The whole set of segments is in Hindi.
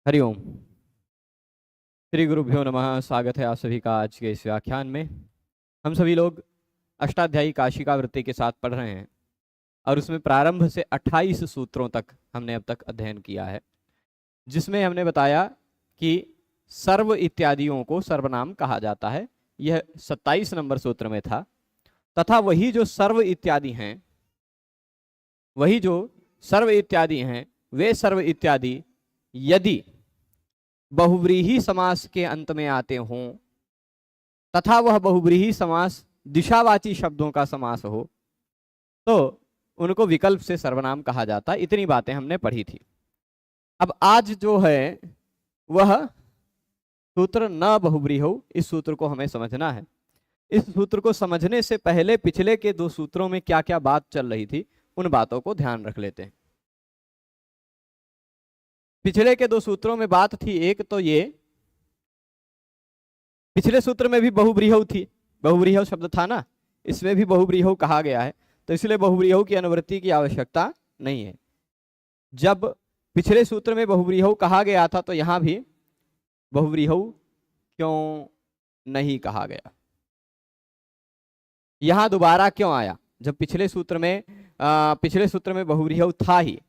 हरिओम। श्री गुरुभ्यो नमः। स्वागत है आप सभी का आज के इस व्याख्यान में। हम सभी लोग अष्टाध्यायी काशिका वृत्ति के साथ पढ़ रहे हैं और उसमें प्रारंभ से 28 सूत्रों तक हमने अब तक अध्ययन किया है, जिसमें हमने बताया कि सर्व इत्यादियों को सर्वनाम कहा जाता है। यह 27 नंबर सूत्र में था। तथा वही जो सर्व इत्यादि हैं वे सर्व इत्यादि यदि बहुव्रीहि समास के अंत में आते हों तथा वह बहुव्रीहि समास दिशावाची शब्दों का समास हो तो उनको विकल्प से सर्वनाम कहा जाता है। इतनी बातें हमने पढ़ी थी। अब आज जो है वह सूत्र न बहुव्रीहौ, इस सूत्र को हमें समझना है। इस सूत्र को समझने से पहले पिछले के दो सूत्रों में क्या क्या बात चल रही थी उन बातों को ध्यान रख लेते हैं। पिछले के दो सूत्रों में बात थी, एक तो ये पिछले सूत्र में भी बहुव्रीहौ थी, बहुव्रीहौ शब्द था ना, इसमें भी बहुव्रीहौ कहा गया है, तो इसलिए बहुव्रीहौ की अनुवृत्ति की आवश्यकता नहीं है। जब पिछले सूत्र में बहुव्रीहौ कहा गया था तो यहां भी बहुव्रीहौ क्यों नहीं कहा गया, यहां दोबारा क्यों आया? जब पिछले सूत्र में बहुव्रीहौ था ही,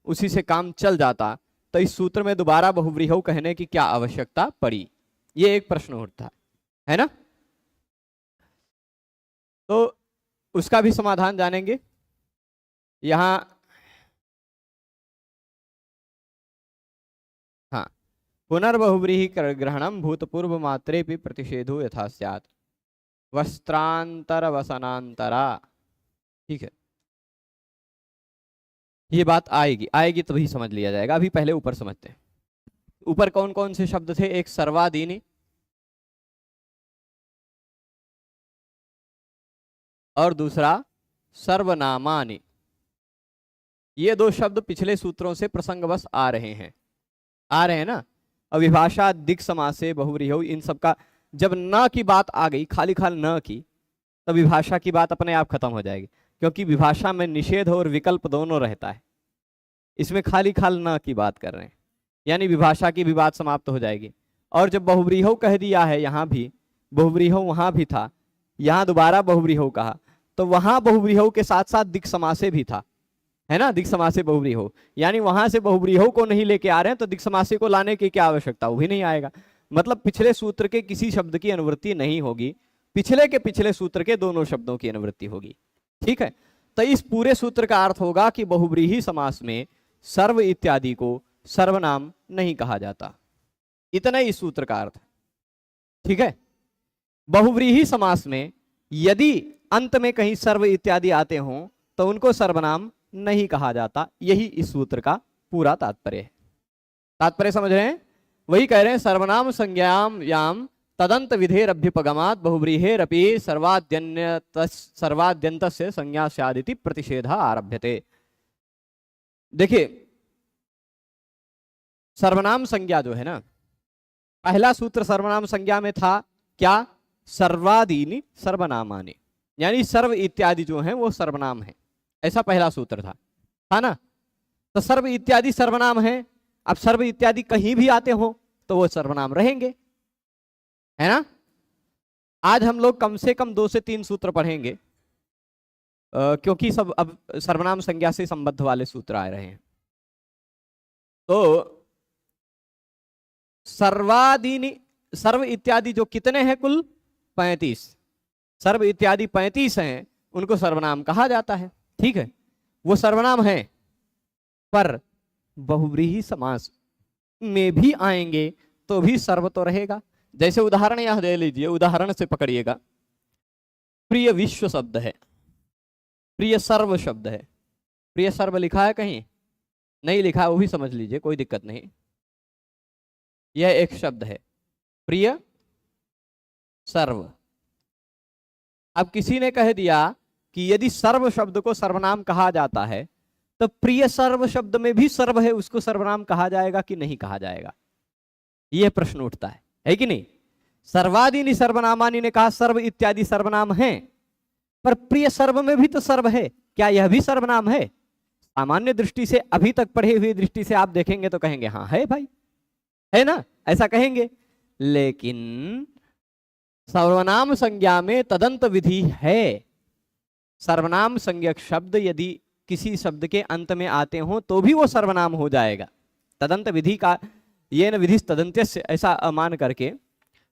उसी से काम चल जाता, तो इस सूत्र में दोबारा बहुव्रीहौ कहने की क्या आवश्यकता पड़ी? ये एक प्रश्न उठता है ना। तो उसका भी समाधान जानेंगे। यहां हाँ, पुनर्बहुव्रीहि ग्रहणम भूतपूर्व मात्रे भी प्रतिषेधो यथा स्यात् वस्त्रांतर वसनांतरा। ठीक है, ये बात आएगी तभी समझ लिया जाएगा। अभी पहले ऊपर समझते हैं। ऊपर कौन कौन से शब्द थे? एक सर्वादीनि और दूसरा सर्वनामानि। ये दो शब्द पिछले सूत्रों से प्रसंगवश आ रहे हैं ना। अविभाषा दिक् समासे बहुव्रीहौ, इन सब का जब न की बात आ गई, खाली न की, तो विभाषा की बात अपने आप खत्म हो जाएगी, क्योंकि विभाषा में निषेध और विकल्प दोनों रहता है। इसमें खाली न की बात कर रहे हैं, यानी विभाषा की भी बात समाप्त हो जाएगी। और जब बहुव्रीहौ कह दिया है, यहां भी बहुव्रीहौ वहां भी था, यहां दोबारा बहुव्रीहौ कहा, तो वहां बहुव्रीहौ के साथ साथ दिक् समासे भी था, है ना। दिक् समासे बहुव्रीहौ, यानी वहां से बहुव्रीहौ को नहीं लेके आ रहे हैं तो दिक् समासे को लाने की क्या आवश्यकता? वो भी नहीं आएगा। मतलब पिछले सूत्र के किसी शब्द की अनुवृत्ति नहीं होगी, पिछले सूत्र के दोनों शब्दों की अनुवृत्ति होगी। ठीक है, तो इस पूरे सूत्र का अर्थ होगा कि बहुव्रीहि समास में सर्व इत्यादि को सर्वनाम नहीं कहा जाता। इतना ही इस सूत्र का अर्थ है। ठीक है, बहुव्रीहि समास में यदि अंत में कहीं सर्व इत्यादि आते हों तो उनको सर्वनाम नहीं कहा जाता। यही इस सूत्र का पूरा तात्पर्य है। तात्पर्य समझ रहे हैं? वही कह रहे हैं, सर्वनाम संज्ञाम याम तदंत विधेरभ्युपगमात् बहुव्रीहेरपि सर्वाद्यन्तस्य संज्ञा स्यादिति प्रतिषेधा आरभ्यते। देखिए, सर्वनाम संज्ञा जो है ना, पहला सूत्र सर्वनाम संज्ञा में था क्या? सर्वादीनि सर्वनामानि, यानी सर्व इत्यादि जो हैं वो सर्वनाम है, ऐसा पहला सूत्र था ना। तो सर्व इत्यादि सर्वनाम है। अब सर्व इत्यादि कहीं भी आते हो तो वो सर्वनाम रहेंगे, है ना। आज हम लोग कम से कम 2 से 3 सूत्र पढ़ेंगे, क्योंकि सब अब सर्वनाम संज्ञा से संबद्ध वाले सूत्र आ रहे हैं। तो सर्वादीनि, सर्व इत्यादि जो कितने हैं? कुल 35। सर्व इत्यादि 35 हैं, उनको सर्वनाम कहा जाता है। ठीक है, वो सर्वनाम है, पर बहुव्रीहि समास में भी आएंगे तो भी सर्व तो रहेगा। जैसे उदाहरण यहां दे लीजिए, उदाहरण से पकड़िएगा। प्रिय विश्व शब्द है, प्रिय सर्व शब्द है। प्रिय सर्व लिखा है कहीं? नहीं लिखा है, वो भी समझ लीजिए, कोई दिक्कत नहीं। यह एक शब्द है, प्रिय सर्व। अब किसी ने कह दिया कि यदि सर्व शब्द को सर्वनाम कहा जाता है तो प्रिय सर्व शब्द में भी सर्व है, उसको सर्वनाम कहा जाएगा कि नहीं कहा जाएगा? यह प्रश्न उठता है कि नहीं। सर्वादीनि सर्वनामानि ने कहा सर्व इत्यादि सर्वनाम हैं, पर प्रिय सर्व में भी तो सर्व है, क्या यह भी सर्वनाम है? सामान्य दृष्टि से, अभी तक पढ़े हुए दृष्टि से आप देखेंगे तो कहेंगे हाँ है भाई, है ना, ऐसा कहेंगे। लेकिन सर्वनाम संज्ञा में तदंत विधि है। सर्वनाम संज्ञक शब्द यदि किसी शब्द के अंत में आते हो तो भी वो सर्वनाम हो जाएगा। तदंत विधि का ये न विधि तदंत्य ऐसा मान करके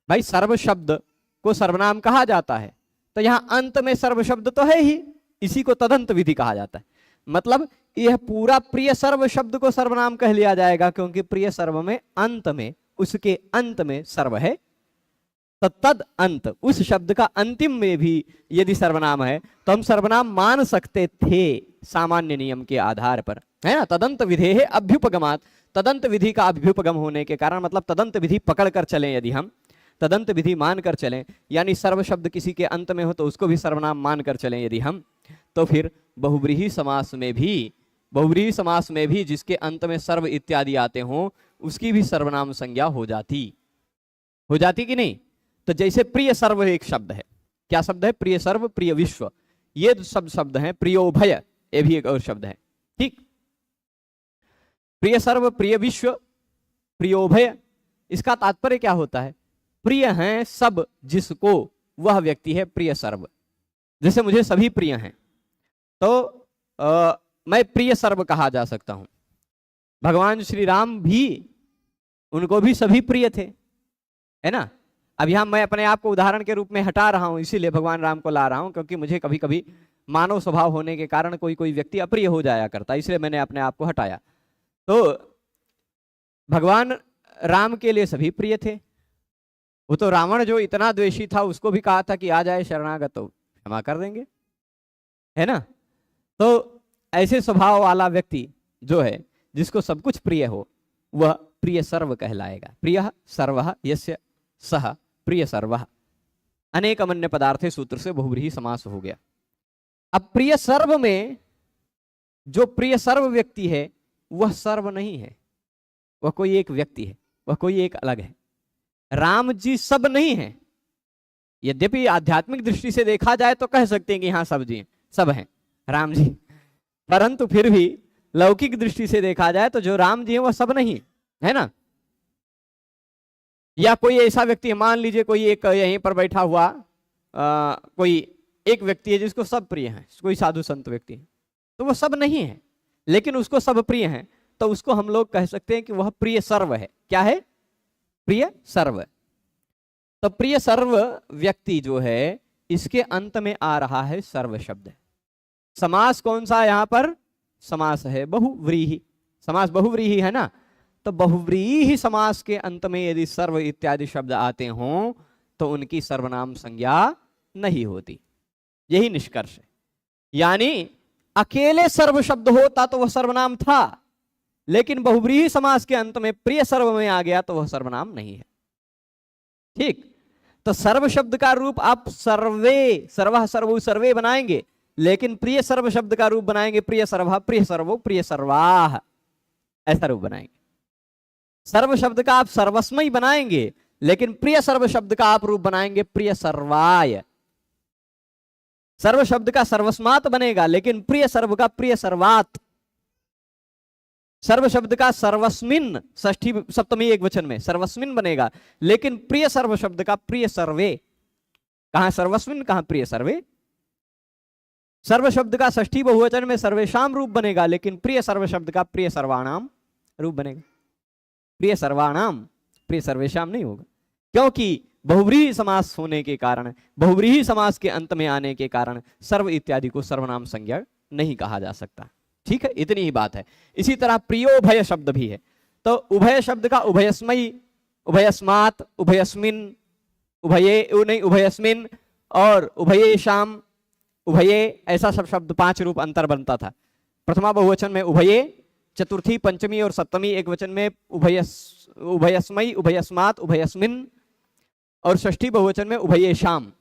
भाई सर्व शब्द को सर्वनाम कहा जाता है, तो यहां अंत में सर्व शब्द तो है ही, इसी को तदंत विधि कहा जाता है। मतलब यह पूरा प्रिय सर्व शब्द को सर्वनाम कह लिया जाएगा, क्योंकि प्रिय सर्व में अंत में, उसके अंत में सर्व है, तो तद अंत, उस शब्द का अंतिम में भी यदि सर्वनाम है तो हम सर्वनाम मान सकते थे सामान्य नियम के आधार पर, है ना। तदंत विधे है अभ्युपगमात, तदंत विधि का अभ्युपगम होने के कारण, मतलब तदंत विधि पकड़ कर चलें, यदि हम तदंत विधि मान कर चलें, यानी सर्व शब्द किसी के अंत में हो तो उसको भी सर्वनाम मान कर चलें यदि हम, तो फिर बहुव्रीहि समास में भी, बहुव्रीहि समास में भी जिसके अंत में सर्व इत्यादि आते हों उसकी भी सर्वनाम संज्ञा हो जाती कि नहीं। तो जैसे प्रिय सर्व एक शब्द है, क्या शब्द है? प्रिय सर्व, प्रिय विश्व, ये सब शब्द हैं। प्रियोभय, ये भी एक और शब्द है, ठीक। प्रिय सर्व, प्रिय विश्व, प्रियोभय, इसका तात्पर्य क्या होता है? प्रिय हैं सब जिसको, वह व्यक्ति है प्रिय सर्व। जैसे मुझे सभी प्रिय हैं तो मैं प्रिय सर्व कहा जा सकता हूं। भगवान श्री राम भी, उनको भी सभी प्रिय थे, है ना। अब यहां मैं अपने आप को उदाहरण के रूप में हटा रहा हूं, इसीलिए भगवान राम को ला रहा हूं, क्योंकि मुझे कभी कभी मानव स्वभाव होने के कारण कोई कोई व्यक्ति अप्रिय हो जाया करता, इसलिए मैंने अपने आप को हटाया। तो भगवान राम के लिए सभी प्रिय थे। वो तो रावण जो इतना द्वेषी था, उसको भी कहा था कि आ जाए शरणागत तो क्षमा कर देंगे, है ना। तो ऐसे स्वभाव वाला व्यक्ति जो है, जिसको सब कुछ प्रिय हो, वह प्रिय सर्व कहलाएगा। प्रिय सर्वः यस्य सह प्रिय सर्वः। अनेक अमन्य पदार्थे सूत्र से बहुव्रीहि समास हो गया। अब प्रिय सर्व में जो प्रिय सर्व व्यक्ति है वह सर्व नहीं है, वह कोई एक व्यक्ति है, वह कोई एक अलग है। राम जी सब नहीं है। यद्यपि आध्यात्मिक दृष्टि से देखा जाए तो कह सकते हैं कि हाँ सब जी हैं, सब हैं राम जी, परंतु फिर भी लौकिक दृष्टि से देखा जाए तो जो राम जी हैं वह सब नहीं है ना। या कोई ऐसा व्यक्ति, मान लीजिए कोई एक यहीं पर बैठा हुआ कोई एक व्यक्ति है जिसको सब प्रिय हैं, कोई साधु संत व्यक्ति है, तो वह सब नहीं है, लेकिन उसको सब प्रिय हैं, तो उसको हम लोग कह सकते हैं कि वह प्रिय सर्व है। क्या है? प्रिय सर्व। तो प्रिय सर्व व्यक्ति जो है, इसके अंत में आ रहा है सर्व शब्द। समास कौन सा यहां पर? समास है बहुव्रीहि। समास बहुव्रीहि है ना। तो बहुव्रीहि समास के अंत में यदि सर्व इत्यादि शब्द आते हों तो उनकी सर्वनाम संज्ञा नहीं होती। यही निष्कर्ष है। यानी अकेले सर्व शब्द होता तो वह सर्वनाम था, लेकिन बहुव्रीहि समास के अंत में प्रिय सर्व में आ गया तो वह सर्वनाम नहीं है। ठीक। तो सर्व शब्द का रूप आप सर्वे, सर्वः सर्वौ सर्वे बनाएंगे, लेकिन प्रिय सर्व शब्द का रूप बनाएंगे प्रिय सर्वः प्रिय सर्वौ प्रिय सर्वाः, ऐसा रूप बनाएंगे। सर्व शब्द का आप सर्वस्मय बनाएंगे, लेकिन प्रिय सर्व शब्द का आप रूप बनाएंगे प्रिय सर्वाय। सर्व शब्द का सर्वस्मात बनेगा, लेकिन प्रिय सर्व का प्रिय सर्वात। सर्व शब्द का सर्वस्मिन, षष्ठी सप्तमी एक वचन में सर्वस्मिन बनेगा, लेकिन प्रिय सर्व शब्द का प्रिय सर्वे। कहां सर्वस्मिन, कहां प्रिय सर्वे। सर्व शब्द का षष्ठी बहुवचन में सर्वेशाम रूप बनेगा, लेकिन प्रिय सर्व शब्द का प्रिय सर्वाणाम रूप बनेगा। प्रिय सर्वाणाम, प्रिय सर्वेशाम नहीं होगा, क्योंकि बहुव्रीहि समास होने के कारण, बहुव्रीहि समास के अंत में आने के कारण सर्व इत्यादि को सर्वनाम संज्ञा नहीं कहा जा सकता। ठीक है, इतनी ही बात है। इसी तरह प्रियोभय शब्द भी है। तो उभय शब्द का उभयस्मयी, उभयस्मात्, उभयस्मिन, उभये नहीं उभयस्मिन और उभयेशाम, उभये, ऐसा सब शब्द 5 रूप अंतर बनता था। प्रथमा बहुवचन में उभये, चतुर्थी पंचमी और सप्तमी एक वचन में उभयस्मयी, उभयस्मात्, उभयस्मिन और षष्ठी बहुवचन में उभयेशाम।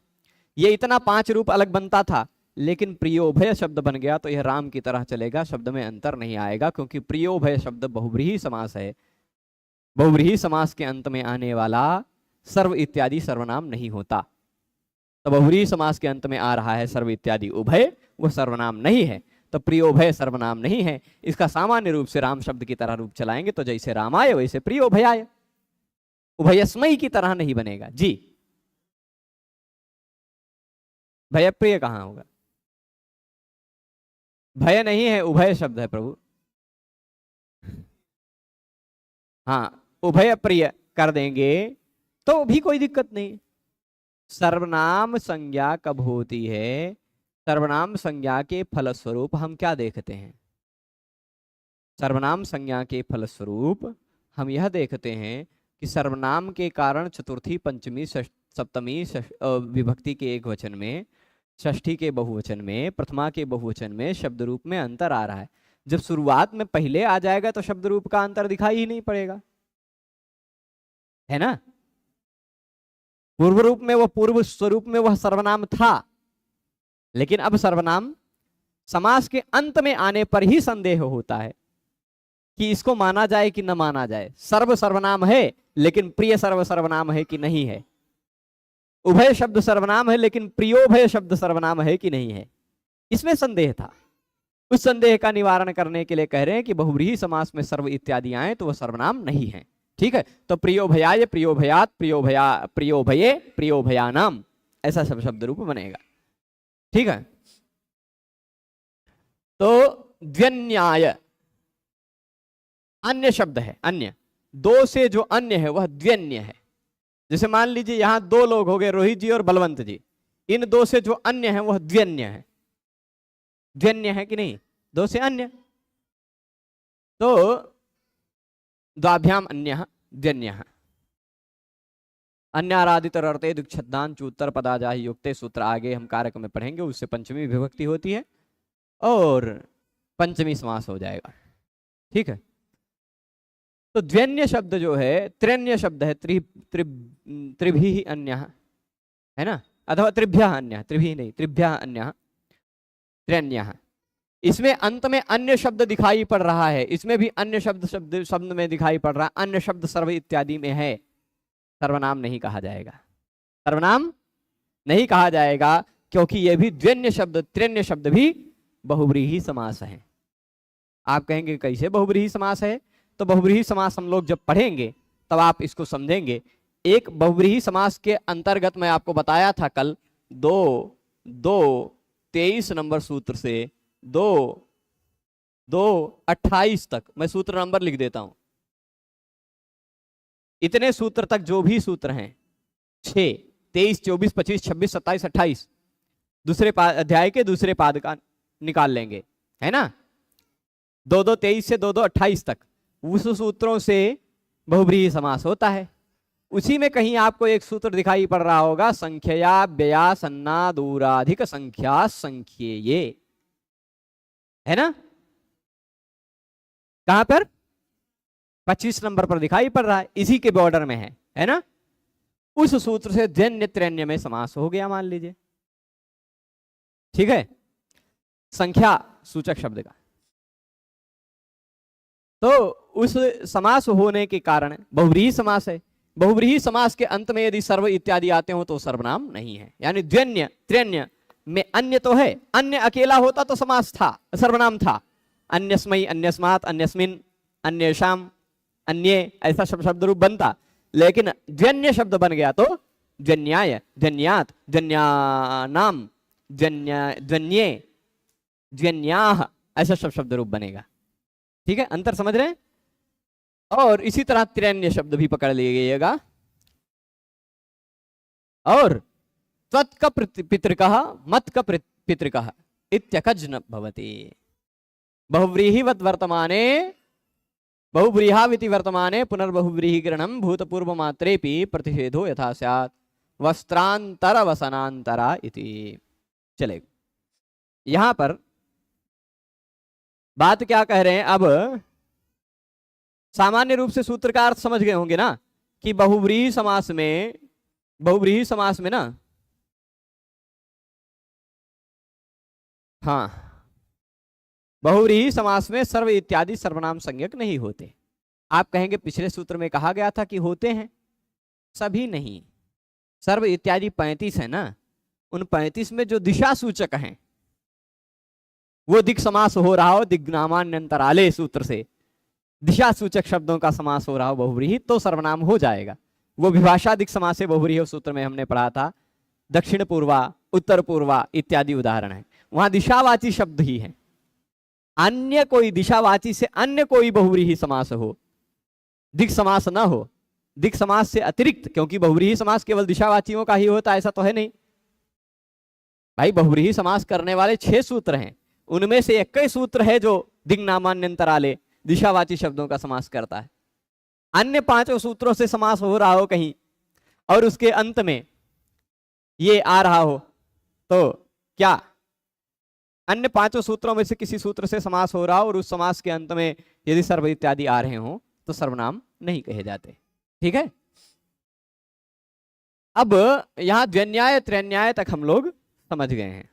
ये इतना 5 रूप अलग बनता था, लेकिन प्रियोभय शब्द बन गया तो यह राम की तरह चलेगा, शब्द में अंतर नहीं आएगा, क्योंकि प्रियोभय शब्द बहुव्रीहि समास है। बहुव्रीहि समास के अंत में आने वाला सर्व इत्यादि सर्वनाम नहीं होता। तो बहुव्रीहि समास के अंत में आ रहा है सर्व इत्यादि उभय, वह सर्वनाम नहीं है, तो प्रियोभय सर्वनाम नहीं है। इसका सामान्य रूप से राम शब्द की तरह रूप चलाएंगे, तो जैसे रामाय वैसे प्रियोभयाय, उभयस्मयी की तरह नहीं बनेगा जी। भय प्रिय कहां होगा? भय नहीं है, उभय शब्द है प्रभु। हाँ, उभय प्रिय कर देंगे तो भी कोई दिक्कत नहीं। सर्वनाम संज्ञा कब होती है? सर्वनाम संज्ञा के फलस्वरूप हम क्या देखते हैं? सर्वनाम संज्ञा के फलस्वरूप हम यह देखते हैं कि सर्वनाम के कारण चतुर्थी, पंचमी, सप्तमी विभक्ति के एक वचन में, षष्ठी के बहुवचन में, प्रथमा के बहुवचन में शब्द रूप में अंतर आ रहा है। जब शुरुआत में पहले आ जाएगा तो शब्द रूप का अंतर दिखाई ही नहीं पड़ेगा, है ना। पूर्व रूप में, वो पूर्व स्वरूप में वह सर्वनाम था, लेकिन अब सर्वनाम समास के अंत में आने पर ही संदेह होता है कि इसको माना जाए कि न माना जाए। सर्व सर्वनाम है लेकिन प्रिय सर्वनाम है कि नहीं है। उभय शब्द सर्वनाम है लेकिन प्रियोभय शब्द सर्वनाम है कि नहीं है, इसमें संदेह था। उस संदेह का निवारण करने के लिए कह रहे हैं कि बहुव्रीहि समास में सर्व इत्यादि आए तो वह सर्वनाम नहीं है। ठीक है, तो प्रियोभयाय, प्रियोभयात, प्रियोभये, प्रियोभयानाम, ऐसा सब शब्द रूप बनेगा। ठीक है, तो द्व्यन्याय अन्य शब्द है। अन्य, दो से जो अन्य है वह द्व्यन्य है। जैसे मान लीजिए यहां दो लोग हो गए, रोहित जी और बलवंत जी, इन दो से जो अन्य है वह द्व्यन्य है। द्व्यन्य है कि नहीं? दो से अन्य, तो द्वाभ्याम अन्यः द्व्यन्यः। अन्यारादित अर्थे दुच्छद्दान चूतर पदाजाहि युक्ते, सूत्र आगे हम कारक में पढ़ेंगे, उससे पंचमी विभक्ति होती है और पंचमी समास हो जाएगा। ठीक है, तो द्व्यन्य शब्द जो है, त्र्यन्य शब्द है, त्रिभी अन्यः, है ना, अथवा त्रिभ्यः अन्यः, त्रिभी नहीं, त्रिभ्यः अन्यः त्र्यन्यः। इसमें अंत में अन्य शब्द दिखाई पड़ रहा है, इसमें भी अन्य शब्द में दिखाई पड़ रहा है। अन्य शब्द सर्व इत्यादि में है, सर्वनाम नहीं कहा जाएगा, सर्वनाम नहीं कहा जाएगा, क्योंकि यह भी द्व्यन्य शब्द, त्र्यन्य शब्द भी बहुव्रीहि समास है। आप कहेंगे कैसे बहुव्रीहि समास है? तो बहुव्रीहि समास हम लोग जब पढ़ेंगे तब आप इसको समझेंगे। एक बहुव्रीहि समास के अंतर्गत मैं आपको बताया था कल, 23 नंबर सूत्र से 28 तक, मैं सूत्र नंबर लिख देता हूं। इतने सूत्र तक जो भी सूत्र हैं, 6, 23, 24, 25, 26, 27, 28 दूसरे अध्याय के दूसरे पाद का निकाल लेंगे, है ना। 23 से 28 तक उस सूत्रों से बहुव्रीहि समास होता है। उसी में कहीं आपको एक सूत्र दिखाई पड़ रहा होगा, संख्यया व्यया सन्ना दूराधिक संख्या संख्येये, है ना। कहां पर? 25 नंबर पर दिखाई पड़ रहा है, इसी के बॉर्डर में है ना। उस सूत्र से द्व्यन्य त्र्यन्य में समास हो गया, मान लीजिए। ठीक है, संख्या सूचक शब्द का। तो उस समास होने के कारण बहुव्रीहि समास है। बहुव्रीहि समास के अंत में यदि सर्व इत्यादि आते हो तो सर्वनाम नहीं है, यानी द्व्यन्य त्र्यन्य में अन्य तो है, अन्य अकेला होता तो समास था, सर्वनाम था। अन्यस्मै, अन्यस्मात्, अन्यस्मिन्, अन्येषां, अन्ये, ऐसा शब्द रूप बनता, लेकिन द्व्यन्य शब्द बन गया तो द्व्यन्याय, द्व्यन्यात्, द्व्यन्यानाम, द्व्यन्ये, द्व्यन्याः, ऐसा शब्द रूप बनेगा। ठीक है, अंतर समझ रहे हैं। और इसी तरह त्र्यन्य शब्द भी पकड़ लीजिएगा। और त्वत्क पितृकः मत्क पितृकः इत्यकज न भवति। बहुव्रीहिवत् वर्तमाने, बहुव्रीहाविति वर्तमाने पुनर्बहुव्रीहि ग्रहणं भूतपूर्व मात्रेपि प्रतिषेधो यथा स्यात् वस्त्रांतर वसनांतरा इति। चलेगा, यहां पर बात क्या कह रहे हैं? अब सामान्य रूप से सूत्र का अर्थ समझ गए होंगे ना, कि बहुव्रीहि समास में ना, हाँ, बहुव्रीहि समास में सर्व इत्यादि सर्वनाम संज्ञक नहीं होते। आप कहेंगे पिछले सूत्र में कहा गया था कि होते हैं, सभी नहीं। सर्व इत्यादि 35 है ना, उन 35 में जो दिशा सूचक हैं वो दिक् समास हो रहा हो, दिग्नामान्यंतराले सूत्र से दिशा सूचक शब्दों का समास हो रहा हो बहुव्रीहि, तो सर्वनाम हो जाएगा। वो विभाषा दिक् समास से बहुव्रीहि सूत्र में हमने पढ़ा था, दक्षिण पूर्वा, उत्तर पूर्वा इत्यादि उदाहरण है। वहां दिशावाची शब्द ही है, अन्य कोई दिशावाची से अन्य कोई बहुव्रीहि समास हो, दिक् समास ना हो, दिक् समास से अतिरिक्त, क्योंकि बहुव्रीहि समास केवल दिशावाचियों का ही होता ऐसा तो है नहीं भाई। बहुव्रीहि समास करने वाले 6 सूत्र हैं, उनमें से एक ही सूत्र है जो दिक् नामान्यंतराले दिशावाची शब्दों का समास करता है। अन्य 5 सूत्रों से समास हो रहा हो कहीं और उसके अंत में ये आ रहा हो, तो क्या अन्य 5 सूत्रों में से किसी सूत्र से समास हो रहा हो और उस समास के अंत में यदि सर्व इत्यादि आ रहे हो तो सर्वनाम नहीं कहे जाते। ठीक है, अब यहां द्व्यन्याय त्र्यन्याय तक हम लोग समझ गए हैं।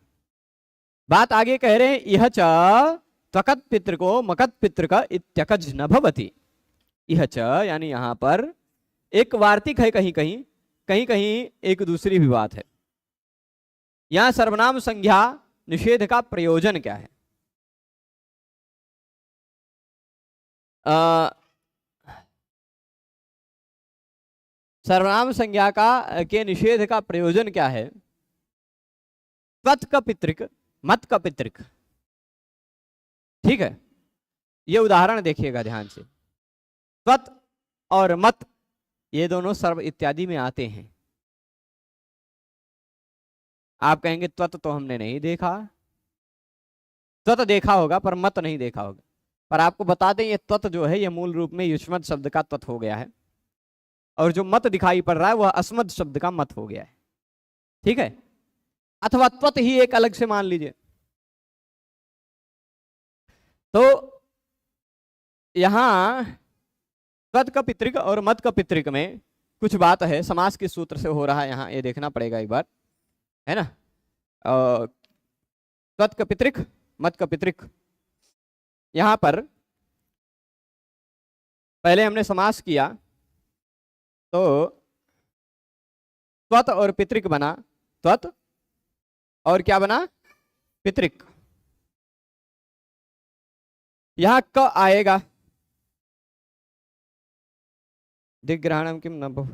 बात आगे कह रहे हैं, यह च त्वकत पितृ को मकत पितृ का इत्यकज न भवति। यह च यानी यहां पर एक वार्तिक है, कहीं कहीं कहीं कहीं एक दूसरी भी बात है। यहां सर्वनाम संज्ञा निषेध का प्रयोजन क्या है? सर्वनाम संज्ञा का के निषेध का प्रयोजन क्या है? त्वत् का पितृक, मत का पितृक। ठीक है, ये उदाहरण देखिएगा ध्यान से। त्वत् और मत ये दोनों सर्व इत्यादि में आते हैं। आप कहेंगे त्वत् तो हमने नहीं देखा, त्वत् देखा होगा पर मत नहीं देखा होगा। पर आपको बता दें, ये त्वत् जो है ये मूल रूप में युष्मद् शब्द का त्वत् हो गया है, और जो मत दिखाई पड़ रहा है वह अस्मद् शब्द का मत हो गया है। ठीक है, अथवा त्वत् ही एक अलग से मान लीजिए। तो यहां त्वत् का पितृक और मत का पितृक में कुछ बात है, समास के सूत्र से हो रहा है, यहां ये देखना पड़ेगा एक बार, है ना। त्वत् का पितृक मत का पितृक, यहां पर पहले हमने समास किया तो त्वत् और पितृक बना, त्वत् और क्या बना? पितृक। यहां क आएगा, दिग्ग्रहणम किम न बहु।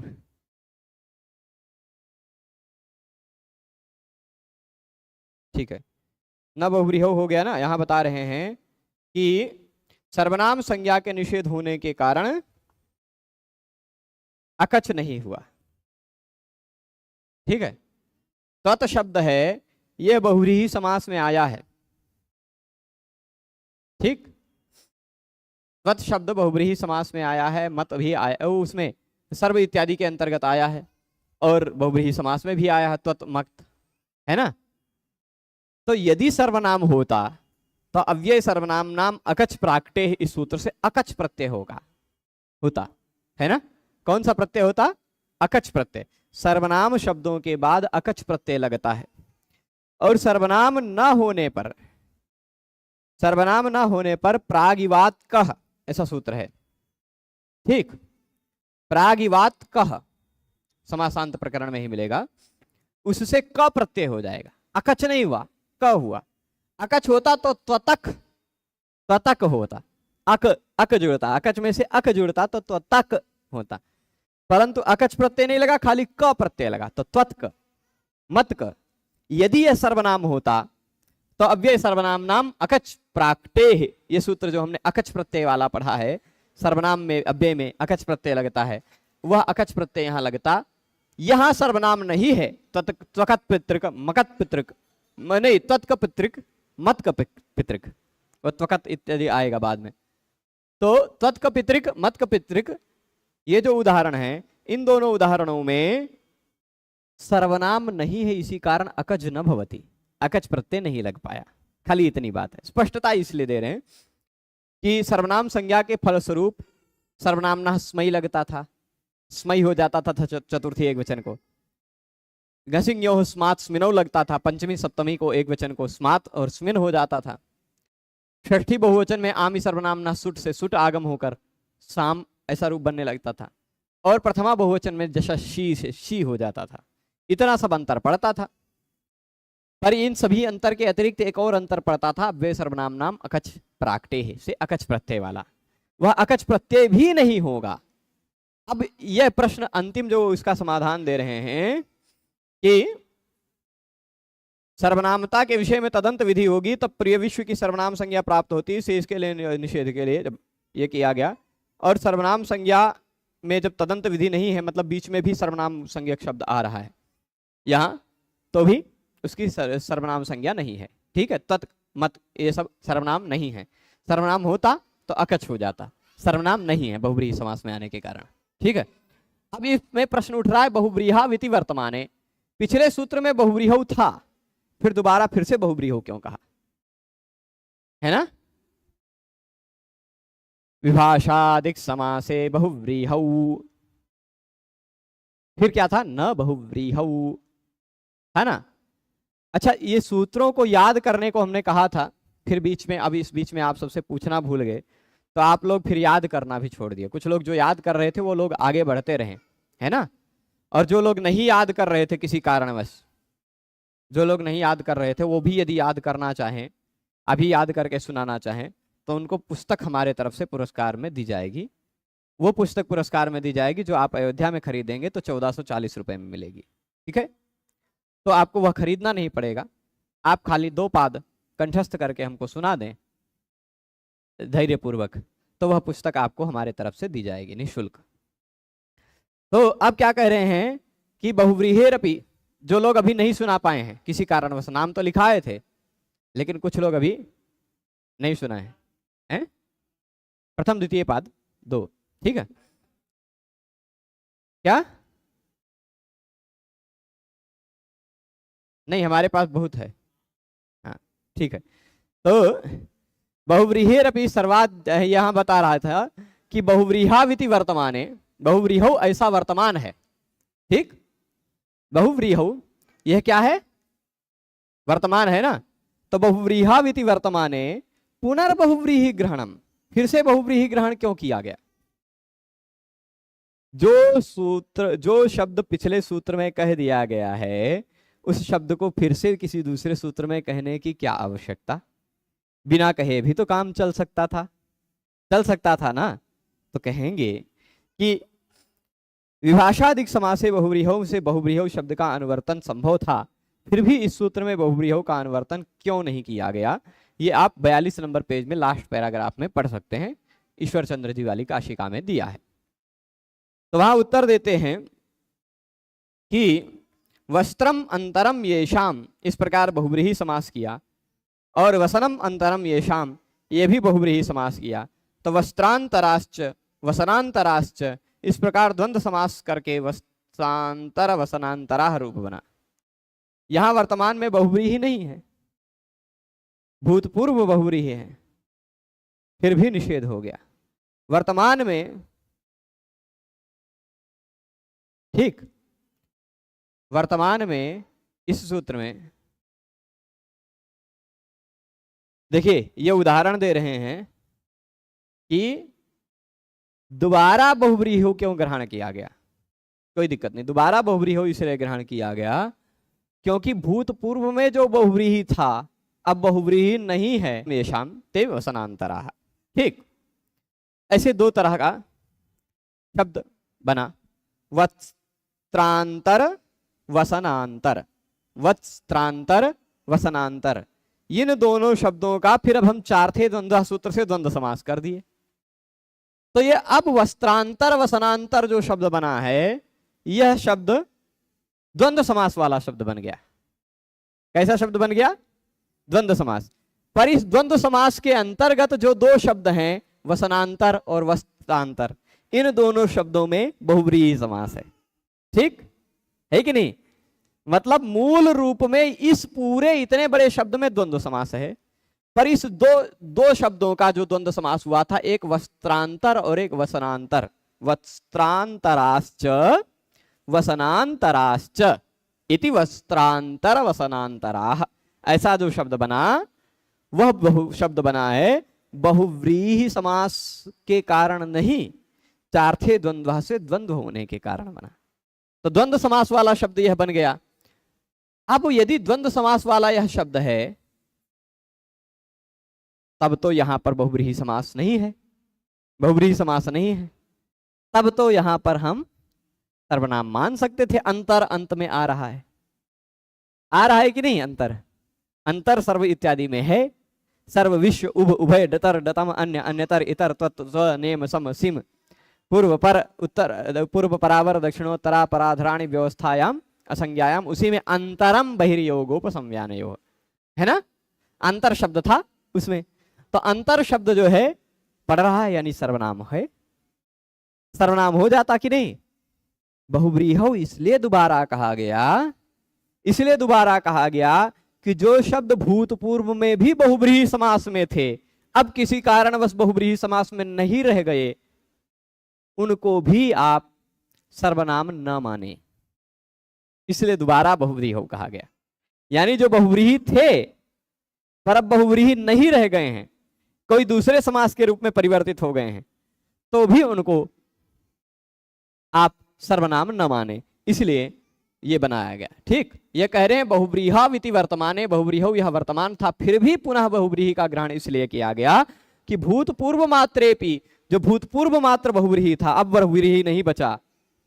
ठीक है, न बहुव्रीहि हो गया ना। यहां बता रहे हैं कि सर्वनाम संज्ञा के निषेध होने के कारण अकच नहीं हुआ। ठीक है, त्वत् शब्द है यह बहुव्रीहि समास में आया है। ठीक, त्वत् शब्द बहुव्रीहि समास में आया है, मत भी आया, उसमें सर्व इत्यादि के अंतर्गत आया है, और बहुव्रीहि समास में भी आया है त्वत् मत, है ना। तो यदि सर्वनाम होता तो अव्यय सर्वनाम नाम अकच प्राक्टे, इस सूत्र से अकच प्रत्यय होता है ना। कौन सा प्रत्यय होता? अकच प्रत्यय। सर्वनाम शब्दों के बाद अकच प्रत्यय लगता है, और सर्वनाम न होने पर प्रागिवात कह, ऐसा सूत्र है। ठीक, प्रागिवात कह समासांत प्रकरण में ही मिलेगा, उससे क प्रत्यय हो जाएगा। अकच नहीं हुआ, क हुआ। अकच होता तो त्वतक होता, अक जुड़ता, अकच में से अक जुड़ता तो त्वतक होता, परंतु अकच प्रत्यय नहीं लगा, खाली क प्रत्यय लगा, तो त्वत्क मत क। यदि यह सर्वनाम होता तो अव्यय सर्वनाम नाम अकच प्राक्टे, ये सूत्र जो हमने अकच प्रत्यय वाला पढ़ा है, सर्वनाम में अव्यय में अकच प्रत्यय लगता है, वह अकच प्रत्यय यहां लगता। यहां सर्वनाम नहीं है, त्वकत पितृक मकत पितृक, नहीं त्वत् का पितृक मत का पितृक, वह त्वकत इत्यादि आएगा बाद में। तो त्वत् का पितृक मत का पितृक, ये जो उदाहरण है, इन दोनों उदाहरणों में सर्वनाम नहीं है, इसी कारण अकज न भवति, अकच प्रत्यय नहीं लग पाया। खाली इतनी बात है, स्पष्टता इसलिए दे रहे हैं कि सर्वनाम संज्ञा के फलस्वरूप सर्वनाम न स्मयी लगता था, स्मयी हो जाता था चतुर्थी एक वचन को। घसिंग्यो स्मात स्मिनौ लगता था, पंचमी सप्तमी को एक वचन को स्मात और स्मिन हो जाता था। षष्ठी बहुवचन में आमी सर्वनाम न सुट से सुट आगम होकर साम ऐसा रूप बनने लगता था, और प्रथमा बहुवचन में जैसा शी से शी हो जाता था। इतना सब अंतर पड़ता था, पर इन सभी अंतर के अतिरिक्त एक और अंतर पड़ता था, वे सर्वनाम नाम अकच प्राक्टे है से अकच प्रत्यय वाला। वह अकच प्रत्यय भी नहीं होगा, अब यह प्रश्न अंतिम जो इसका समाधान दे रहे हैं कि सर्वनामता के विषय में तदंत विधि होगी तब प्रिय विश्व की सर्वनाम संज्ञा प्राप्त होती है, से इसके लिए निषेध के लिए जब ये किया गया। और सर्वनाम संज्ञा में जब तदंत विधि नहीं है, मतलब बीच में भी सर्वनाम संज्ञक शब्द आ रहा है यहाँ, तो भी उसकी सर्वनाम संज्ञा नहीं है। ठीक है, तत् मत ये सब सर्वनाम नहीं है। सर्वनाम होता तो अकच हो जाता, सर्वनाम नहीं है बहुव्रीहि समास में आने के कारण। ठीक है, अब इसमें प्रश्न उठ रहा है बहुव्रीहाविति वर्तमाने, पिछले सूत्र में बहुव्रीहौ था, फिर दोबारा फिर से बहुव्रीहौ क्यों कहा, है ना। विभाषादिक समासे बहुव्रीहौ, फिर क्या था, न बहुव्रीहौ, है ना। अच्छा, ये सूत्रों को याद करने को हमने कहा था, फिर बीच में, अभी इस बीच में आप सबसे पूछना भूल गए, तो आप लोग फिर याद करना भी छोड़ दिए। कुछ लोग जो याद कर रहे थे वो लोग आगे बढ़ते रहे, है ना। और जो लोग नहीं याद कर रहे थे किसी कारणवश, जो लोग नहीं याद कर रहे थे वो भी यदि याद करना चाहें, अभी याद करके सुनाना चाहें, तो उनको पुस्तक हमारे तरफ से पुरस्कार में दी जाएगी। वो पुस्तक पुरस्कार में दी जाएगी जो आप अयोध्या में खरीदेंगे तो 1440 रुपए में मिलेगी। ठीक है, तो आपको वह खरीदना नहीं पड़ेगा, आप खाली 2 पाद कंठस्थ करके हमको सुना दें धैर्यपूर्वक, तो वह पुस्तक आपको हमारे तरफ से दी जाएगी निःशुल्क। तो अब क्या कह रहे हैं कि बहुव्रीहेरपि, जो लोग अभी नहीं सुना पाए हैं किसी कारणवश, नाम तो लिखाए थे लेकिन कुछ लोग अभी नहीं सुना है, हैं? प्रथम द्वितीय पाद 2। ठीक है, क्या नहीं, हमारे पास बहुत है। हाँ ठीक है, तो बहुव्रीहेरपि सर्वाद यहां बता रहा था कि बहुव्रीहाविति वर्तमाने, बहुव्रीहौ ऐसा वर्तमान है। ठीक, बहुव्रीहौ यह क्या है, वर्तमान है ना। तो बहुव्रीहाविति वर्तमाने पुनर्बहुव्रीहि ग्रहणम, फिर से बहुव्रीहि ग्रहण क्यों किया गया। जो सूत्र, जो शब्द पिछले सूत्र में कह दिया गया है, उस शब्द को फिर से किसी दूसरे सूत्र में कहने की क्या आवश्यकता, बिना कहे भी तो काम चल सकता था, चल सकता था ना। तो कहेंगे कि विभाषादिक समासे बहुव्रीहौ से बहुव्रीहौ शब्द का अनुवर्तन संभव था, फिर भी इस सूत्र में बहुव्रीहौ का अनुवर्तन क्यों नहीं किया गया। ये आप 42 नंबर पेज में लास्ट पैराग्राफ में पढ़ सकते हैं, ईश्वर चंद्र जी वाली काशिका में दिया है। तो वहां उत्तर देते हैं कि वस्त्रम अंतरम येषाम, इस प्रकार बहुव्रीहि समास किया, और वसनम अंतरम येषाम, ये भी बहुव्रीहि समास किया। तो वस्त्रांतराश्च वसनांतराश्च, इस प्रकार द्वंद्व समास करके वस्त्रांतर वसनांतराह रूप बना। यहां वर्तमान में बहुव्रीहि नहीं है, भूतपूर्व बहुव्रीहि है, फिर भी निषेध हो गया वर्तमान में। ठीक, वर्तमान में इस सूत्र में देखिए, ये उदाहरण दे रहे हैं कि दोबारा बहुव्रीहि क्यों ग्रहण किया गया। कोई दिक्कत नहीं, दोबारा बहुव्रीहि इसलिए ग्रहण किया गया क्योंकि भूतपूर्व में जो बहुव्रीहि था अब बहुव्रीहि नहीं है, येषाम ते वसनांतराः। ठीक, ऐसे 2 तरह का शब्द बना, वस्त्रांतर वसनांतर, वस्त्रांतर वसनांतर, इन दोनों शब्दों का फिर अब हम चार्थे द्वंद्व सूत्र से द्वंद्व समास कर दिए। तो ये अब वस्त्रांतर वसनांतर जो शब्द बना है, यह शब्द द्वंद्व समास वाला शब्द बन गया। कैसा शब्द बन गया, द्वंद्व समास। पर इस द्वंद्व समास के अंतर्गत जो 2 शब्द हैं, वसनांतर और वस्त्रांतर, इन दोनों शब्दों में बहुव्रीहि समास है। ठीक है कि नहीं, मतलब मूल रूप में इस पूरे इतने बड़े शब्द में द्वंद्व समास है, पर इस दो शब्दों का जो द्वंद्व समास हुआ था, एक वस्त्रांतर और एक वसनांतर, वस्त्रांतराश्च वसनांतराश्च इति वस्त्रांतर वसनांतराः, ऐसा जो शब्द बना वह शब्द बना है बहुव्रीहि समास के कारण नहीं, चार्थे द्वंद्व से द्वंद्व होने के कारण बना। तो द्वंद्व समास वाला शब्द यह बन गया। अब यदि द्वंद्व समास वाला यह शब्द है, तब तो यहां पर बहुव्रीहि समास नहीं है, बहुव्रीहि समास नहीं है। तब तो यहां पर हम सर्वनाम मान सकते थे। अंतर अंत में आ रहा है कि नहीं? अंतर अंतर सर्व इत्यादि में है। सर्व विश्व उभ उभय डतर डतम अन्य अन्यतर इतर तत्व स्व नेम सम सिम पूर्व पर उत्तर पूर्व परावर दक्षिणोत्तरा पराधराणी व्यवस्थायाम असंज्ञायाम, उसी में अंतरम बहिर्योगोपसंज्ञानयोः है ना, अंतर शब्द था उसमें। तो अंतर शब्द जो है पढ़ रहा है यानी सर्वनाम है, सर्वनाम हो जाता कि नहीं? बहुव्रीहौ इसलिए दोबारा कहा गया कि जो शब्द भूतपूर्व में भी बहुव्रीहि समास में थे, अब किसी कारणवश बहुव्रीहि समास में नहीं रह गए, उनको भी आप सर्वनाम न माने, इसलिए दोबारा बहुव्रीहौ कहा गया। यानी जो बहुव्रीहि थे पर अब बहुव्रीहि नहीं रह गए हैं, कोई दूसरे समास के रूप में परिवर्तित हो गए हैं, तो भी उनको आप सर्वनाम न माने, इसलिए ये बनाया गया। ठीक, ये कह रहे हैं बहुव्रीहाविति वर्तमाने, बहुव्रीहौ यह वर्तमान था, फिर भी पुनः बहुव्रीहि का ग्रहण इसलिए किया गया कि भूतपूर्व मात्रेपि, जो भूतपूर्व मात्र बहुव्रीहि था, अब बहुव्रीहि नहीं बचा,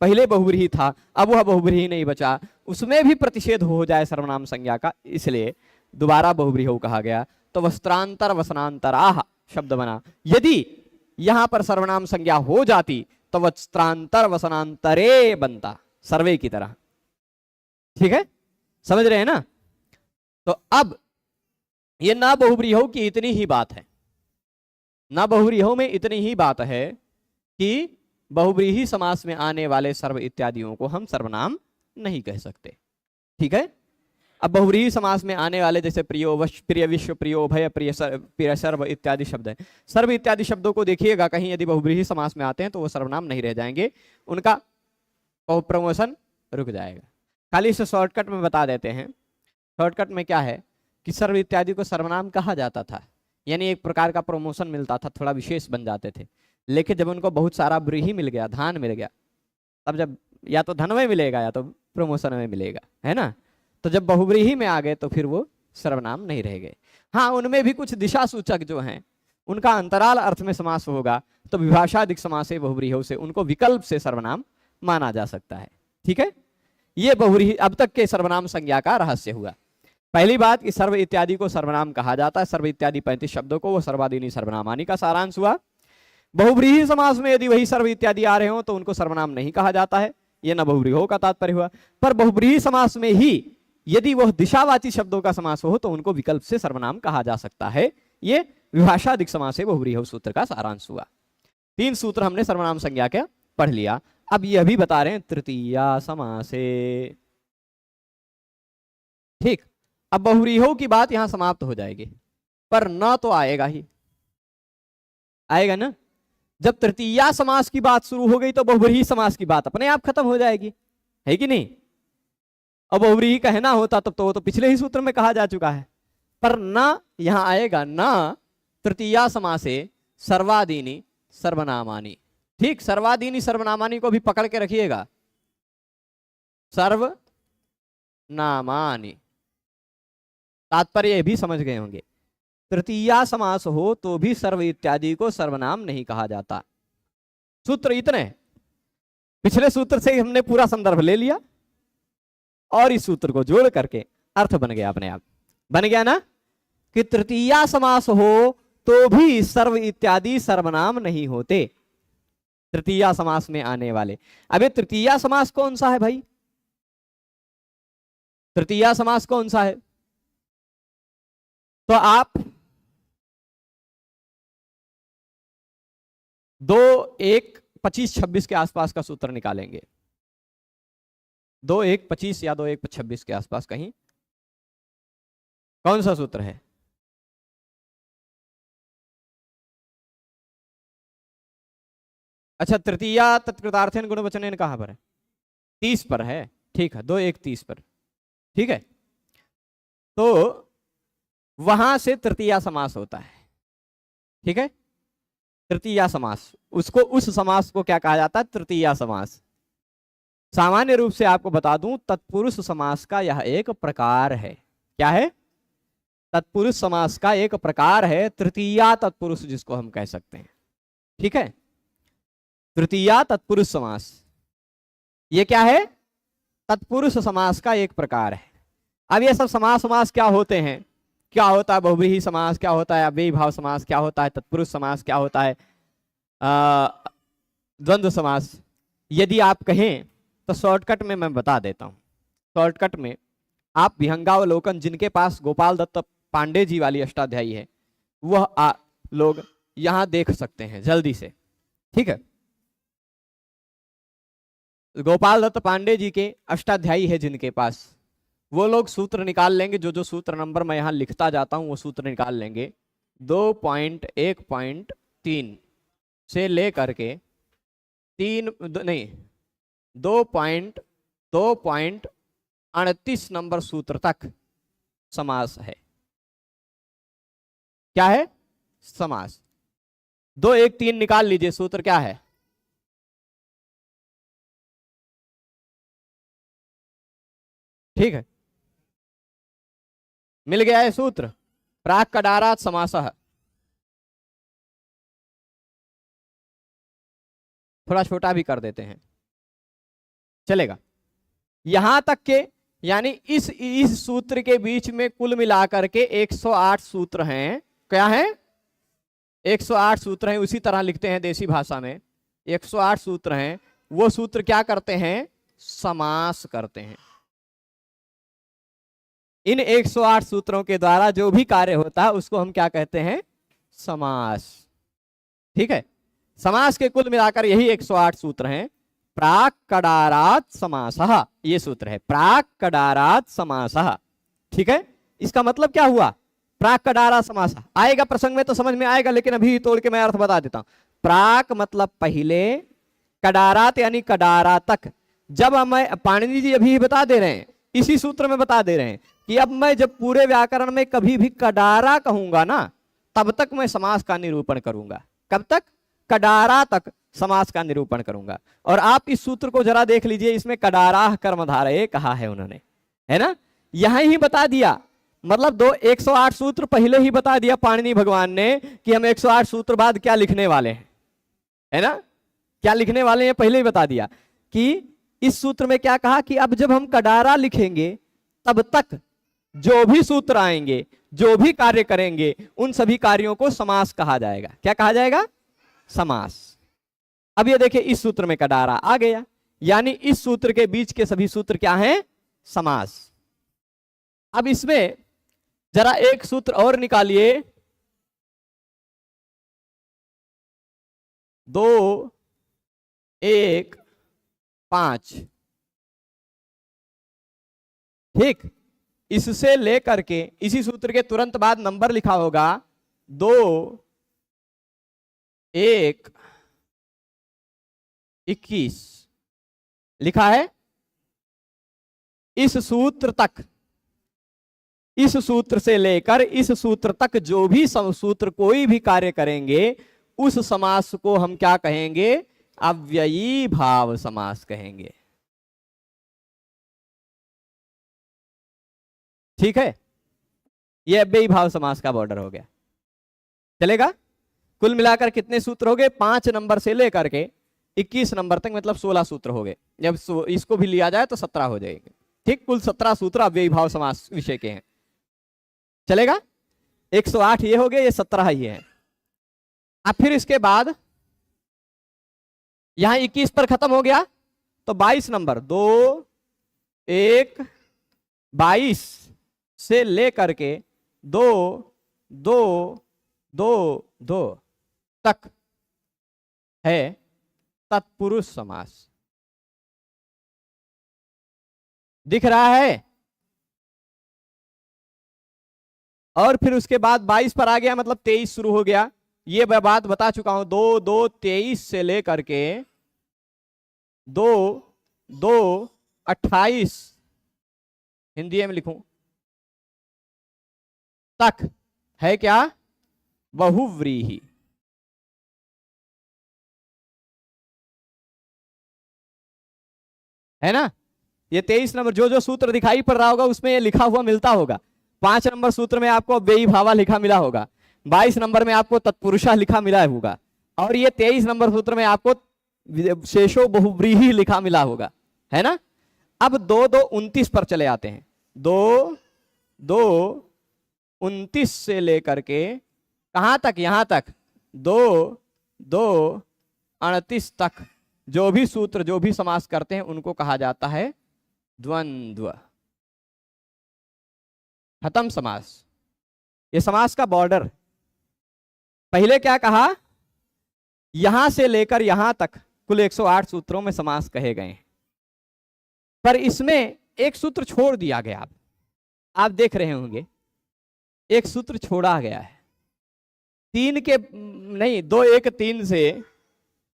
पहले बहुव्रीहि था अब वह बहुव्रीहि नहीं बचा, उसमें भी प्रतिषेध हो जाए सर्वनाम संज्ञा का, इसलिए दोबारा बहुव्रीहौ कहा गया। तो वस्त्रांतर वसनांतराह शब्द बना। यदि यहां पर सर्वनाम संज्ञा हो जाती तो वस्त्रांतर वसनांतरे बनता, सर्वे की तरह। ठीक है, समझ रहे हैं ना? तो अब ये ना बहुव्रीहौ की इतनी ही बात है, ना बहुव्रीहौ में इतनी ही बात है कि बहुव्रीहि समास में आने वाले सर्व इत्यादियों को हम सर्वनाम नहीं कह सकते। ठीक है, अब बहुव्रीहि समास में आने वाले जैसे प्रियो वश, प्रिय विश्व, प्रियो भय, प्रिय सर्व इत्यादि शब्द हैं, सर्व इत्यादि शब्दों को देखिएगा कहीं यदि बहुव्रीहि समास में आते हैं तो वो सर्वनाम नहीं रह जाएंगे, उनका प्रमोशन रुक जाएगा। खाली इसे शॉर्टकट में बता देते हैं। शॉर्टकट में क्या है कि सर्व इत्यादि को सर्वनाम कहा जाता था, यानी एक प्रकार का प्रमोशन मिलता था, थोड़ा विशेष बन जाते थे। लेकिन जब उनको बहुत सारा व्रीहि मिल गया, धान मिल गया, तब जब या तो धन में मिलेगा या तो प्रमोशन में मिलेगा, है ना, तो जब बहुव्रीहि में आ गए तो फिर वो सर्वनाम नहीं रह गए। हाँ, उनमें भी कुछ दिशा सूचक जो हैं उनका अंतराल अर्थ में समास होगा तो विभाषादिक समासे बहुव्रीहौ से उनको विकल्प से सर्वनाम माना जा सकता है। ठीक है, ये बहुव्रीहि अब तक के सर्वनाम संज्ञा का रहस्य हुआ। पहली बात कि सर्व इत्यादि को सर्वनाम कहा जाता है, सर्व इत्यादि 35 शब्दों को, वो सर्वादीनी सर्वनामानी का सारांश हुआ। बहुव्रीहि समास में यदि वही सर्व इत्यादि आ रहे हो तो उनको सर्वनाम नहीं कहा जाता है, ये न बहुव्रीहौ का तात्पर्य हुआ। पर बहुव्रीहि समास में ही यदि वह दिशावाची शब्दों का समास हो तो उनको विकल्प से सर्वनाम कहा जा सकता है, ये विभाषादिक समासे बहुव्रीहौ सूत्र का सारांश हुआ। 3 सूत्र हमने सर्वनाम संज्ञा के पढ़ लिया। अब यह भी बता रहे हैं तृतीया समासे। ठीक, अब बहुव्रीहौ की बात यहां समाप्त हो जाएगी, पर न तो आएगा ही, आएगा ना। जब तृतीया समास की बात शुरू हो गई तो बहुव्रीहि समास की बात अपने आप खत्म हो जाएगी, है कि नहीं? अब बहुव्रीहि कहना होता तब तो वो तो पिछले ही सूत्र में कहा जा चुका है, पर न यहां आएगा, न तृतीया समासे सर्वादीनी सर्वनामानी। ठीक, सर्वादीनी सर्वनामानी को भी पकड़ के रखिएगा, सर्वनामानी तात्पर्य भी समझ गए होंगे। तृतीया समास हो तो भी सर्व इत्यादि को सर्वनाम नहीं कहा जाता। सूत्र इतने, पिछले सूत्र से हमने पूरा संदर्भ ले लिया और इस सूत्र को जोड़ करके अर्थ बन गया, अपने आप बन गया ना, कि तृतीया समास हो तो भी सर्व इत्यादि सर्वनाम नहीं होते, तृतीया समास में आने वाले। अबे तृतीया समास कौन सा है भाई? तृतीया समास कौन सा है? तो आप 2, 1, 25, 26 के आसपास का सूत्र निकालेंगे। 2, 1, 25 या 2, 1, 26 के आसपास कहीं कौन सा सूत्र है? अच्छा, तृतीया तत्कृतार्थेन गुणवचनेन कहां पर है? 30 पर है। ठीक है, 2, 1, 30 पर। ठीक है, तो वहां से तृतीया समास होता है। ठीक है, तृतीया समास, उसको, उस समास को क्या कहा जाता है? तृतीया समास। सामान्य रूप से आपको बता दूं, तत्पुरुष समास का यह एक प्रकार है। क्या है? तत्पुरुष समास का एक प्रकार है, तृतीया तत्पुरुष जिसको हम कह सकते हैं। ठीक है, तृतीया तत्पुरुष समास। ये क्या है? तत्पुरुष समास का एक प्रकार है। अब ये सब समास समास क्या होते हैं? क्या होता है बहुव्रीहि समास, क्या होता है अव्ययी भाव समास, क्या होता है तत्पुरुष समास, क्या होता है द्वंद्व समास? यदि आप कहें तो शॉर्टकट में मैं बता देता हूं। शॉर्टकट में आप विहंगावलोकन, जिनके पास गोपाल दत्त पांडे जी वाली अष्टाध्यायी है, वह लोग यहां देख सकते हैं जल्दी से। ठीक है, गोपाल दत्त पांडे जी के अष्टाध्यायी है जिनके पास, वो लोग सूत्र निकाल लेंगे। जो जो सूत्र नंबर मैं यहां लिखता जाता हूं वो सूत्र निकाल लेंगे। 2.1.3 से लेकर के 2.38 नंबर सूत्र तक समास है। क्या है? समास। 2, 1, 3 निकाल लीजिए, सूत्र क्या है? ठीक है, मिल गया है सूत्र। प्राक कडारात समासः। थोड़ा छोटा भी कर देते हैं, चलेगा। यहां तक के यानी इस सूत्र के बीच में कुल मिलाकर के 108 सूत्र हैं। क्या है? 108 सूत्र हैं। उसी तरह लिखते हैं देसी भाषा में, 108 सूत्र हैं। वो सूत्र क्या करते हैं? समास करते हैं। इन 108 सूत्रों के द्वारा जो भी कार्य होता है उसको हम क्या कहते हैं? समास। ठीक है, समास के कुल मिलाकर यही 108 सूत्र हैं। प्राक कडारात समासः, ये सूत्र है, प्राक कडारात समासः। ठीक है, इसका मतलब क्या हुआ? प्राक कडारा समास आएगा प्रसंग में तो समझ में आएगा, लेकिन अभी तोड़ के मैं अर्थ बता देता हूं। प्राक मतलब पहले, कडारात यानी कडारा तक। जब हमें पाणिनि जी अभी बता दे रहे हैं, इसी सूत्र में बता दे रहे हैं कि अब मैं जब पूरे व्याकरण में कभी भी कडारा कहूंगा ना, तब तक मैं समास का निरूपण करूंगा। कब तक? कडारा तक समास का निरूपण करूंगा। और आप इस सूत्र को जरा देख लीजिए, इसमें कडाराह कर्मधारय कहा है उन्होंने, है ना? यहां ही बता दिया, मतलब 108 सूत्र पहले ही बता दिया पाणिनि भगवान ने कि हम 108 सूत्र बाद क्या लिखने वाले हैं, है ना? क्या लिखने वाले हैं पहले ही बता दिया कि इस सूत्र में क्या कहा कि अब जब हम कडारा लिखेंगे तब तक जो भी सूत्र आएंगे, जो भी कार्य करेंगे, उन सभी कार्यों को समास कहा जाएगा। क्या कहा जाएगा? समास। अब ये देखिए, इस सूत्र में कडारा आ गया, यानी इस सूत्र के बीच के सभी सूत्र क्या हैं? समास। अब इसमें जरा एक सूत्र और निकालिए। 2, 1, 5। ठीक, इससे लेकर के इसी सूत्र के तुरंत बाद नंबर लिखा होगा 2, 1, 21 लिखा है। इस सूत्र तक, इस सूत्र से लेकर इस सूत्र तक जो भी सूत्र कोई भी कार्य करेंगे, उस समास को हम क्या कहेंगे? अव्ययी भाव समास कहेंगे। ठीक है, यह अव्ययी भाव समास का बॉर्डर हो गया। चलेगा? कुल मिलाकर कितने सूत्र हो गए? 5 नंबर से लेकर के 21 नंबर तक, मतलब 16 सूत्र हो गए। जब इसको भी लिया जाए तो 17 हो जाएंगे। ठीक, कुल 17 सूत्र अव्ययी भाव समास विषय के हैं। चलेगा? 108 ये हो गए, ये 17 ये है। अब फिर इसके बाद यहां 21 पर खत्म हो गया तो 22 नंबर 2, 1, 22 से लेकर के 2, 2, 2, 2 तक है तत्पुरुष समास। दिख रहा है? और फिर उसके बाद 22 पर आ गया, मतलब 23 शुरू हो गया। ये मैं बात बता चुका हूं। 2, 2, 23 से लेकर के 2, 2, 28 हिंदी में लिखूं तक है क्या? बहुव्रीहि। है ना? ये 23 नंबर जो जो सूत्र दिखाई पड़ रहा होगा उसमें ये लिखा हुआ मिलता होगा। 5 नंबर सूत्र में आपको अव्ययी भावा लिखा मिला होगा, 22 नंबर में आपको तत्पुरुषा लिखा मिला होगा, और ये 23 नंबर सूत्र में आपको शेषो बहुव्रीहि लिखा मिला होगा, है ना। अब 2 2 29 पर चले आते हैं। 2 2 29 से लेकर के कहां तक, यहां तक 2 2 38 तक जो भी सूत्र, जो भी समास करते हैं उनको कहा जाता है द्वंद्व। खत्म समास। ये समास का बॉर्डर। पहले क्या कहा, यहां से लेकर यहां तक कुल 108 सूत्रों में समास कहे गए हैं, पर इसमें एक सूत्र छोड़ दिया गया। आप देख रहे होंगे एक सूत्र छोड़ा गया है। 3 के नहीं, 2 1 3 से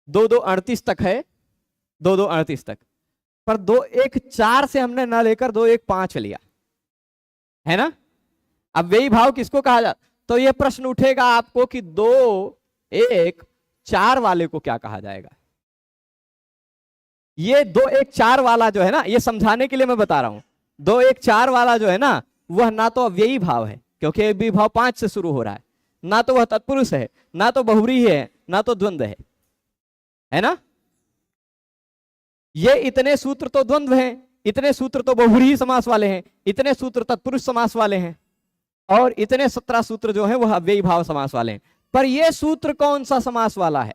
2 2 38 तक है, 2 2 38 तक, पर 2 1 4 से हमने ना लेकर 2 1 5 लिया, है ना। अब वही भाव किसको कहा जाता, तो ये प्रश्न उठेगा आपको कि 2 1 4 वाले को क्या कहा जाएगा। ये 2 1 4 वाला जो है ना, ये समझाने के लिए मैं बता रहा हूं। 2 1 4 वाला जो है ना, वह ना तो अव्ययी भाव है, क्योंकि अव्ययी भाव 5 से शुरू हो रहा है, ना तो वह तत्पुरुष है, ना तो बहुव्रीहि है, ना तो द्वंद्व है ना। ये इतने सूत्र तो द्वंद्व हैं, इतने सूत्र तो बहुव्रीहि समास वाले हैं, इतने सूत्र तत्पुरुष समास वाले हैं, और इतने 17 सूत्र जो हैं वह अव्ययी भाव समास वाले हैं। पर यह सूत्र कौन सा समास वाला है,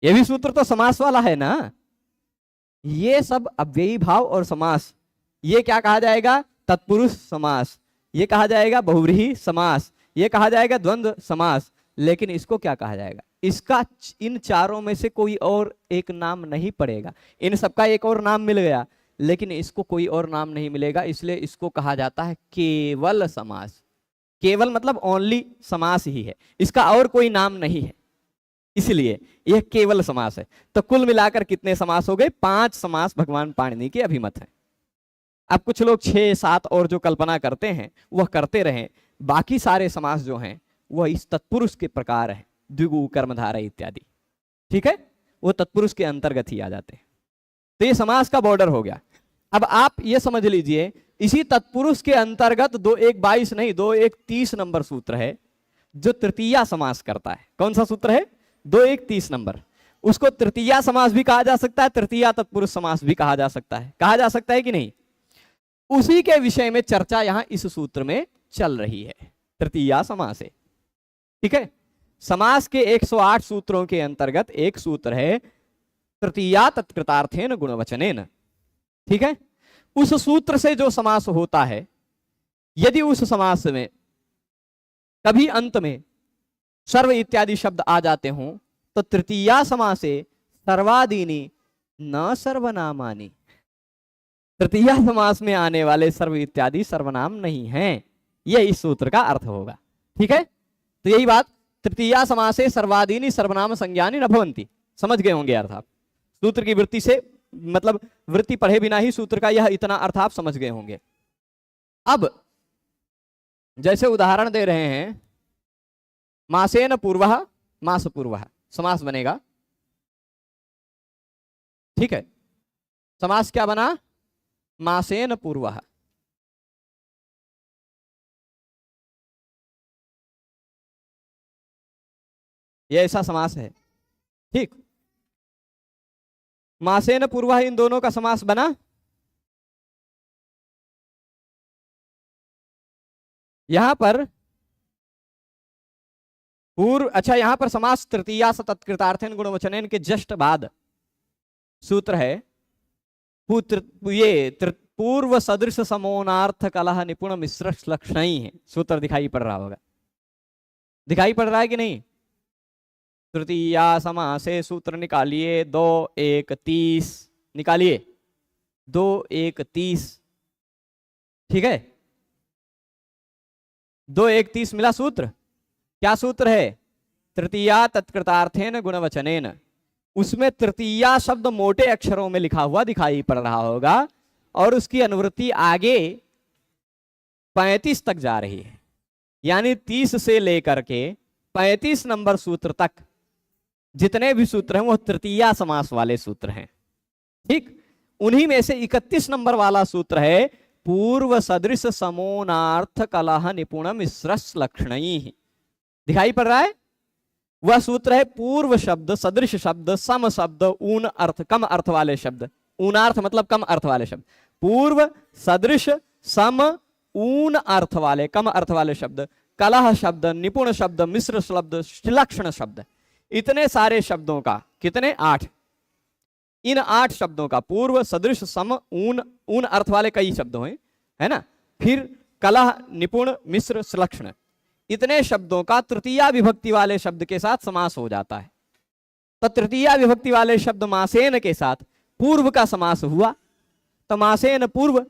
ये भी सूत्र तो समास वाला है ना। ये सब अव्ययी भाव और समास, ये क्या कहा जाएगा, तत्पुरुष समास, ये कहा जाएगा बहुव्रीहि समास, ये कहा जाएगा द्वंद्व समास। लेकिन इसको क्या कहा जाएगा, इसका इन चारों में से कोई और एक नाम नहीं पड़ेगा। इन सबका एक और नाम मिल गया, लेकिन इसको कोई और नाम नहीं मिलेगा, इसलिए इसको कहा जाता है केवल समास। केवल मतलब ओनली समास ही है, इसका और कोई नाम नहीं है, इसलिए यह केवल समास है। तो कुल मिलाकर कितने समास हो गए, 5 समास भगवान पाणिनि के अभिमत हैं। अब कुछ लोग 6 7 और जो कल्पना करते हैं वह करते रहें, बाकी सारे समास जो हैं वह इस तत्पुरुष के प्रकार हैं, द्विगु कर्मधारय इत्यादि, ठीक है, वो तत्पुरुष के अंतर्गत ही आ जाते हैं। तो ये समास का बॉर्डर हो गया। अब आप ये समझ लीजिए, इसी तत्पुरुष के अंतर्गत 2 1 22 नहीं, 2 1 30 नंबर सूत्र है जो तृतीया समास करता है। कौन सा सूत्र है, 2 1 30 नंबर। उसको तृतीया समास भी कहा जा सकता है, तृतीया तत्पुरुष समास भी कहा जा सकता है, कहा जा सकता है कि नहीं। उसी के विषय में चर्चा यहां इस सूत्र में चल रही है, तृतीया समास है, ठीक है। समास के 108 सूत्रों के अंतर्गत एक सूत्र है तृतीया तत्कृतार्थेन गुणवचनेन, ठीक है। उस सूत्र से जो समास होता है, यदि उस समास में कभी अंत में सर्व इत्यादि शब्द आ जाते हों, तो तृतीया समासे सर्वादीनी न सर्वनामानि, तृतीया समास में आने वाले सर्व इत्यादि सर्वनाम नहीं हैं, यह इस सूत्र का अर्थ होगा, ठीक है। तो यही बात, तृतीया समासे सर्वादीनी सर्वनाम संज्ञानि न भवन्ति, समझ गए होंगे अर्थ आप। सूत्र की वृत्ति से मतलब वृत्ति पढ़े बिना ही सूत्र का यह इतना अर्थ आप समझ गए होंगे। अब जैसे उदाहरण दे रहे हैं, मासेन पूर्वः, मास पूर्वः समास बनेगा, ठीक है। समास क्या बना, मासेन पूर्वः। ये ऐसा समास है, ठीक। मासेन पूर्वः इन दोनों का समास बना। यहां पर पूर्व, अच्छा यहां पर समास तृतीया तत्कृतार्थेन गुणवचनेन के जस्ट बाद सूत्र है पूर्व सदृश समोनार्थ कलह निपुण मिश्र लक्षणी है। सूत्र दिखाई पड़ रहा होगा, दिखाई पड़ रहा है कि नहीं। तृतीया समासे सूत्र निकालिए, 2 1 30 निकालिए, 2 1 30, ठीक है। 2 1 30 मिला सूत्र। क्या सूत्र है, तृतीया तत्कृतार्थेन गुणवचनेन। उसमें तृतीया शब्द मोटे अक्षरों में लिखा हुआ दिखाई पड़ रहा होगा, और उसकी अनुवृत्ति आगे 35 तक जा रही है, यानी 30 से लेकर के 35 नंबर सूत्र तक जितने भी सूत्र हैं वो तृतीया समास वाले सूत्र हैं, ठीक। उन्हीं में से 31 नंबर वाला सूत्र है पूर्व सदृश समोनार्थ कलह निपुण मिश्र लक्षणी। दिखाई पड़ रहा है, वह सूत्र है पूर्व शब्द, सदृश शब्द, सम शब्द, ऊन अर्थ, कम अर्थ वाले शब्द। ऊनार्थ मतलब कम अर्थ वाले शब्द। पूर्व, सदृश, सम, ऊन अर्थ वाले, कम अर्थ वाले शब्द, कलह शब्द, निपुण शब्द, मिश्र शब्द, श्लक्षण शब्द, इतने सारे शब्दों का, कितने? 8। इन 8 शब्दों का, पूर्व, सदृश, सम, ऊन अर्थ वाले कई शब्द हैं, है ना, फिर कलह, निपुण, मिश्र, श्लक्षण, इतने शब्दों का तृतीया विभक्ति वाले शब्द के साथ समास हो जाता है। तो तृतीया विभक्ति वाले शब्द मासेन के साथ पूर्व का समास हुआ। तो मासेन पूर्व,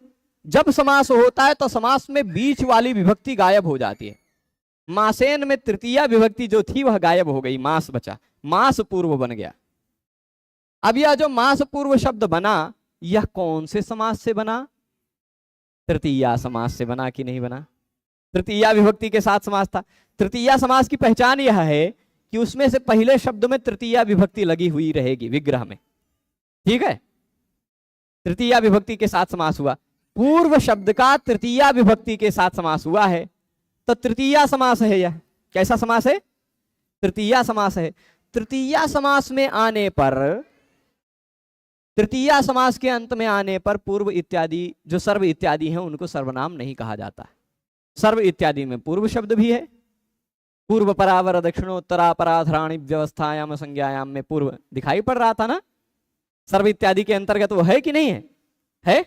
जब समास होता है तो समास में बीच वाली विभक्ति गायब हो जाती है। मासेन में तृतीया विभक्ति जो थी वह गायब हो गई, मास बचा, मास पूर्व बन गया। अब यह जो मास पूर्व शब्द बना, यह कौन से समास से बना? तृतीया समास से बना कि नहीं बना? तृतीया विभक्ति के साथ समास था। तृतीया समास की पहचान यह है कि उसमें से पहले शब्द में तृतीया विभक्ति लगी हुई रहेगी विग्रह में, ठीक है। तृतीया विभक्ति के साथ समास हुआ, पूर्व शब्द का तृतीया विभक्ति के साथ समास हुआ है, तो तृतीया समास है यह। कैसा समास है? तृतीया समास है। तृतीया समास में आने पर, तृतीया समास के अंत में आने पर पूर्व इत्यादि जो सर्व इत्यादि हैं उनको सर्वनाम नहीं कहा जाता। सर्व इत्यादि में पूर्व शब्द भी है। पूर्व परावर दक्षिणोत्तरा पराधराणी व्यवस्थायाम संज्ञायाम में पूर्व दिखाई पड़ रहा था ना, सर्व इत्यादि के अंतर्गत वो है कि नहीं है?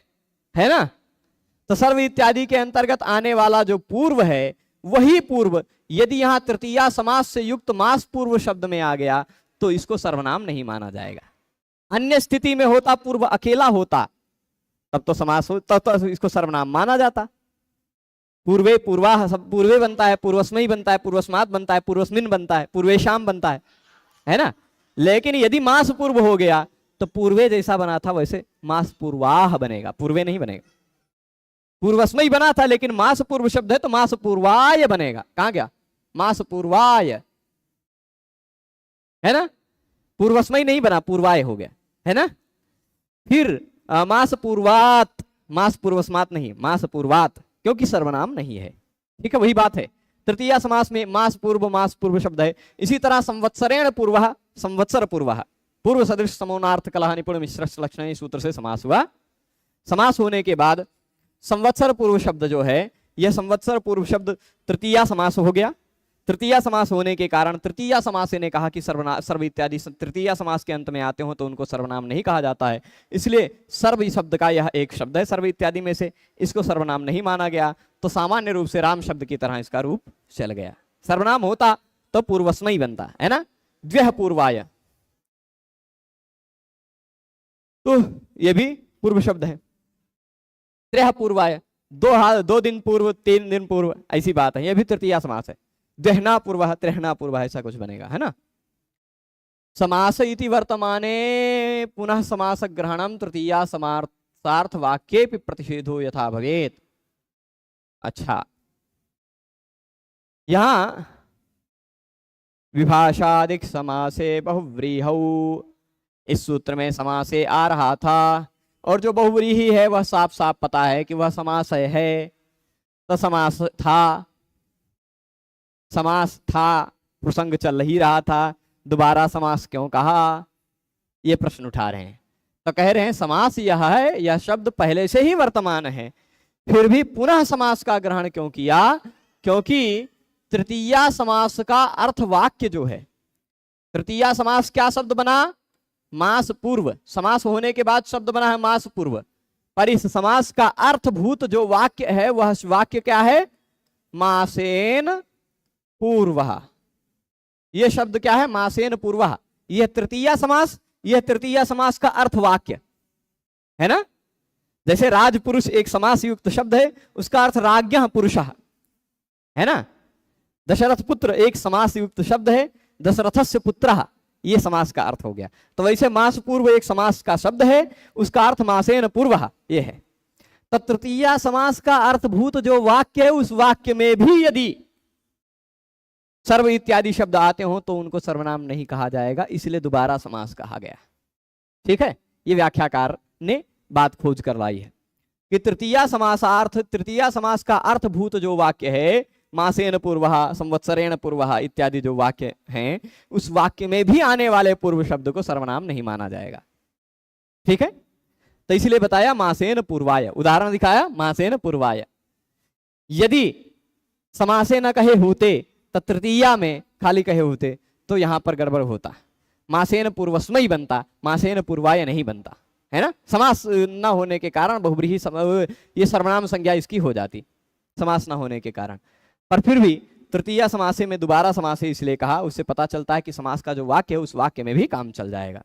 है ना। तो सर्व इत्यादि के अंतर्गत आने वाला जो पूर्व है वही पूर्व यदि यहां तृतीया समास से युक्त मास पूर्व शब्द में आ गया तो इसको सर्वनाम नहीं माना जाएगा। अन्य स्थिति में होता, पूर्व अकेला होता, तब तो समास हो, तब तो इसको सर्वनाम माना जाता। पूर्वे, पूर्वाह, सब पूर्वे बनता है, पूर्वस्मयी बनता है, पूर्वस्मात् बनता है, पूर्वस्मिन् बनता है, पूर्वेशाम बनता है ना। लेकिन यदि मास पूर्व हो गया तो पूर्वे जैसा बना था वैसे मास पूर्वाह बनेगा, पूर्वे नहीं बनेगा। पूर्वस्मयी बना था लेकिन मास पूर्व शब्द है तो मास पूर्वाय बनेगा। कहां गया? मास पूर्वाय, है ना। पूर्वस्मयी नहीं बना, पूर्वाय हो गया, है ना। फिर मास पूर्वात, मास पूर्वस्मात् नहीं, मास पूर्वात, क्योंकि सर्वनाम नहीं है, ठीक है। वही बात है, तृतीया समास में मास पूर्व शब्द है। इसी तरह संवत्सरेण पूर्वः, संवत्सर पूर्वः, पूर्व सदृश समोनार्थ कलह निपुण मिश्र लक्षण सूत्र से समास हुआ। समास होने के बाद संवत्सर पूर्व शब्द जो है, यह संवत्सर पूर्व शब्द तृतीया समास हो गया। तृतीया समास होने के कारण तृतीया समास ने कहा कि सर्व इत्यादि तृतीया समास के अंत में आते हो तो उनको सर्वनाम नहीं कहा जाता है, इसलिए सर्व शब्द का यह एक शब्द है सर्व इत्यादि में से, इसको सर्वनाम नहीं माना गया। तो सामान्य रूप से राम शब्द की तरह इसका रूप चल गया। सर्वनाम होता तो पूर्वस्मयी बनता है ना, द्व्यः पूर्वाय, तो यह भी पूर्व शब्द है। त्र्यः पूर्वाय, 2 दिन पूर्व, 3 दिन पूर्व, ऐसी बात है, यह भी तृतीया समास है। द्वहना पूर्व, त्रिहना पूर्व, ऐसा कुछ बनेगा, है ना। समास इति वर्तमाने पुनः समास ग्रहणम तृतीया समासार्थ वाक्ये प्रतिषेधो यथा भवेत। अच्छा, यहां विभाषादिक समासे बहुव्रीहौ, इस सूत्र में समासे आ रहा था, और जो बहुव्रीहि है वह साफ साफ पता है कि वह समास है। तो समास था, प्रसंग चल ही रहा था, दोबारा समास क्यों कहा, ये प्रश्न उठा रहे हैं। तो कह रहे हैं समास यह है, यह शब्द पहले से ही वर्तमान है, फिर भी पुनः समास का ग्रहण क्यों किया? क्योंकि तृतीया समास का अर्थ वाक्य जो है, तृतीया समास क्या शब्द बना? मास पूर्व। समास होने के बाद शब्द बना है मास पूर्व, पर इस समास का अर्थभूत जो वाक्य है वह वाक्य क्या है? मासेन पूर्वः। यह शब्द क्या है? मासेन पूर्वः। यह तृतीया समास, यह तृतीया समास का अर्थवाक्य है ना। जैसे राजपुरुष एक समास युक्त शब्द है, उसका अर्थ राज्ञः पुरुषः, है ना। दशरथ पुत्र एक समास युक्त शब्द है, दशरथस्य पुत्रः, ये समास का अर्थ हो गया। तो वैसे मास पूर्व एक समास का शब्द है, उसका अर्थ मासेन पूर्वः ये है। तो तृतीया समास का अर्थभूत जो वाक्य है, उस वाक्य में भी यदि सर्व इत्यादि शब्द आते हो तो उनको सर्वनाम नहीं कहा जाएगा, इसलिए दोबारा समास कहा गया, ठीक है। ये व्याख्याकार ने बात खोज करवाई है कि तृतीया समासार्थ, तृतीया समास का अर्थभूत जो वाक्य है मासेन पूर्वः, संवत्सरेण पूर्वः इत्यादि जो वाक्य हैं, उस वाक्य में भी आने वाले पूर्व शब्द को सर्वनाम नहीं माना जाएगा। ठीक है, तो इसलिए बताया मासेन पूर्वाय, उदाहरण दिखाया मासेन पूर्वाय। यदि समासे न कहे होते तो तृतीया में खाली कहे होते तो यहां पर गड़बड़ होता, मासेन पूर्वस्मयी बनता, मासेन पूर्वाय नहीं बनता, है ना। समास न होने के कारण बहुब्रीहि ये सर्वनाम संज्ञा इसकी हो जाती, समास न होने के कारण। पर फिर भी तृतीया समासे में दोबारा समासे इसलिए कहा, उससे पता चलता है कि समास का जो वाक्य है उस वाक्य में भी काम चल जाएगा।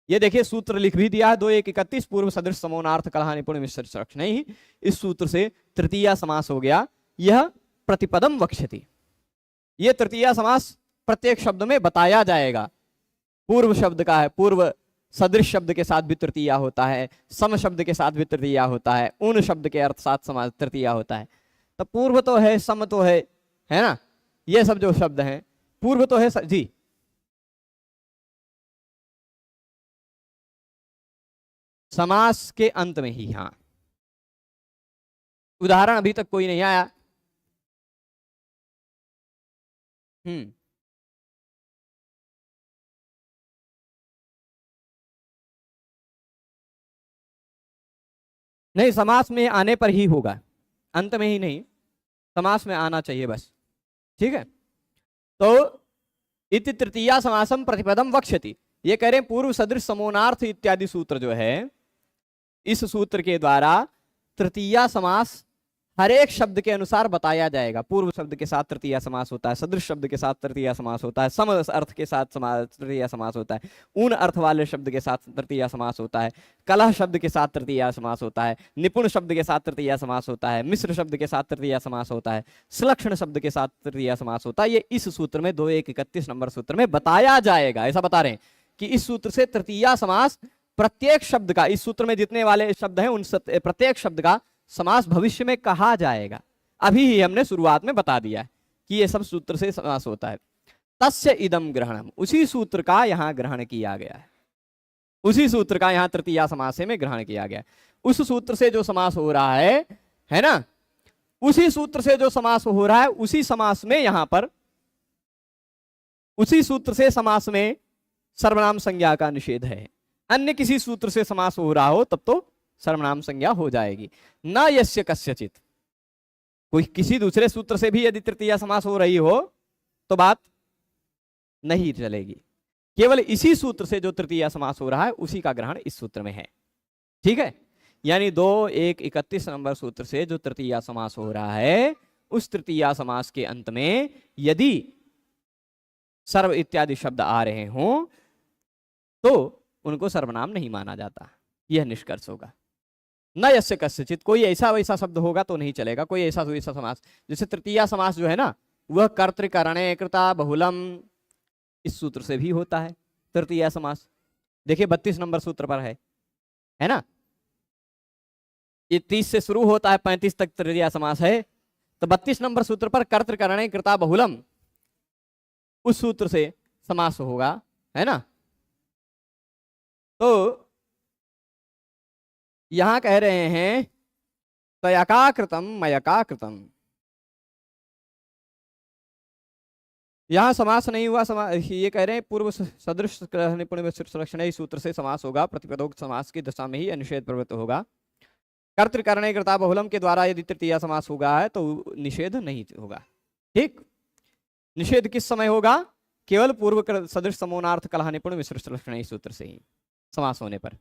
ये देखिए सूत्र लिख भी दिया है 2-1-31 पूर्व सदृश समोनार्थ कलह निपुण मिश्र नहीं, इस सूत्र से तृतीया समास हो गया। यह प्रतिपदम वक्ष्यति, यह तृतीया समास प्रत्येक शब्द में बताया जाएगा। पूर्व शब्द का है, पूर्व सदृश शब्द के साथ भी तृतीया होता है, सम शब्द के साथ भी तृतीया होता है, उन शब्द के अर्थ साथ समास तृतीया होता है। तो पूर्व तो है, सम तो है ना, ये सब जो शब्द हैं पूर्व तो है जी। समास के अंत में ही, हाँ, उदाहरण अभी तक कोई नहीं आया। नहीं, समास में आने पर ही होगा, अंत में ही नहीं, समास में आना चाहिए बस। ठीक है, तो इति तृतीया समासम प्रतिपदम वक्ष्यति, ये कह रहे हैं पूर्व सदृश समोनार्थ इत्यादि सूत्र जो है, इस सूत्र के द्वारा तृतीया समास हर एक शब्द के अनुसार बताया जाएगा। पूर्व शब्द के साथ तृतीया समास होता है, सदृश शब्द के साथ तृतीया समास होता है, सम अर्थ के साथ तृतीया समास होता है, उन अर्थ वाले शब्द के साथ तृतीया समास होता है, कलह शब्द के साथ तृतीया समास होता है, निपुण शब्द के साथ तृतीया समास होता है, मिश्र शब्द के साथ तृतीया समास होता है, सुलक्षण शब्द के साथ तृतीया समास होता है। ये इस सूत्र में 2-1-31 नंबर सूत्र में बताया जाएगा। ऐसा बता रहे हैं कि इस सूत्र से तृतीया समास प्रत्येक शब्द का, इस सूत्र में जितने वाले शब्द हैं उन प्रत्येक शब्द का समास भविष्य में कहा जाएगा। अभी ही हमने शुरुआत में बता दिया है कि ये सब सूत्र से समास होता है। तस्य इदम ग्रहणम, उसी सूत्र का यहां ग्रहण किया गया है, उसी सूत्र का यहां तृतीया समास में ग्रहण किया गया है। उस सूत्र से जो समास हो रहा है ना, उसी सूत्र से जो समास हो रहा है, उसी समास में यहां पर, उसी सूत्र से समास में सर्वनाम संज्ञा का निषेध है। अन्य किसी सूत्र से समास हो रहा हो तब तो सर्वनाम संज्ञा हो जाएगी। न यस्य कस्यचित, कोई किसी दूसरे सूत्र से भी यदि तृतीया समास हो रही हो तो बात नहीं चलेगी। केवल इसी सूत्र से जो तृतीया समास हो रहा है उसी का ग्रहण इस सूत्र में है। ठीक है, यानी 2-1-31 नंबर सूत्र से जो तृतीया समास हो रहा है, उस तृतीया समास के अंत में यदि सर्व इत्यादि शब्द आ रहे हों तो उनको सर्वनाम नहीं माना जाता। यह निष्कर्ष होगा। न यस्य कस्यचित, कोई ऐसा वैसा शब्द होगा तो नहीं चलेगा, कोई ऐसा वैसा समास, जैसे तृतीया समास जो है ना, वह कर्तृकरणे कृता बहुलम, इस सूत्र से भी होता है तृतीया समास। देखिए 32 नंबर सूत्र पर है ना, ये 30 से शुरू होता है, 35 तक तृतीया समास है। तो 32 नंबर सूत्र पर कर्तृकरणे कृता बहुलम, उस सूत्र से समास होगा, है ना। तो यहां कह रहे हैं तयकाकृतम मयकाकृतम, यहां समास नहीं हुआ, ये कह रहे हैं पूर्व सदृश निपुण विलक्षण इस सूत्र से समास होगा, प्रतिपदोक्त समास की दशा में ही अनिषेध प्रवृत्त होगा। कर्तृकरणे कृता बहुलम के द्वारा यदि तृतीया समास होगा है तो निषेध नहीं होगा। ठीक, निषेध किस समय होगा? केवल पूर्व सदृश समोनार्थ कलह निपुण विलक्षण इस सूत्र से ही समास होने पर।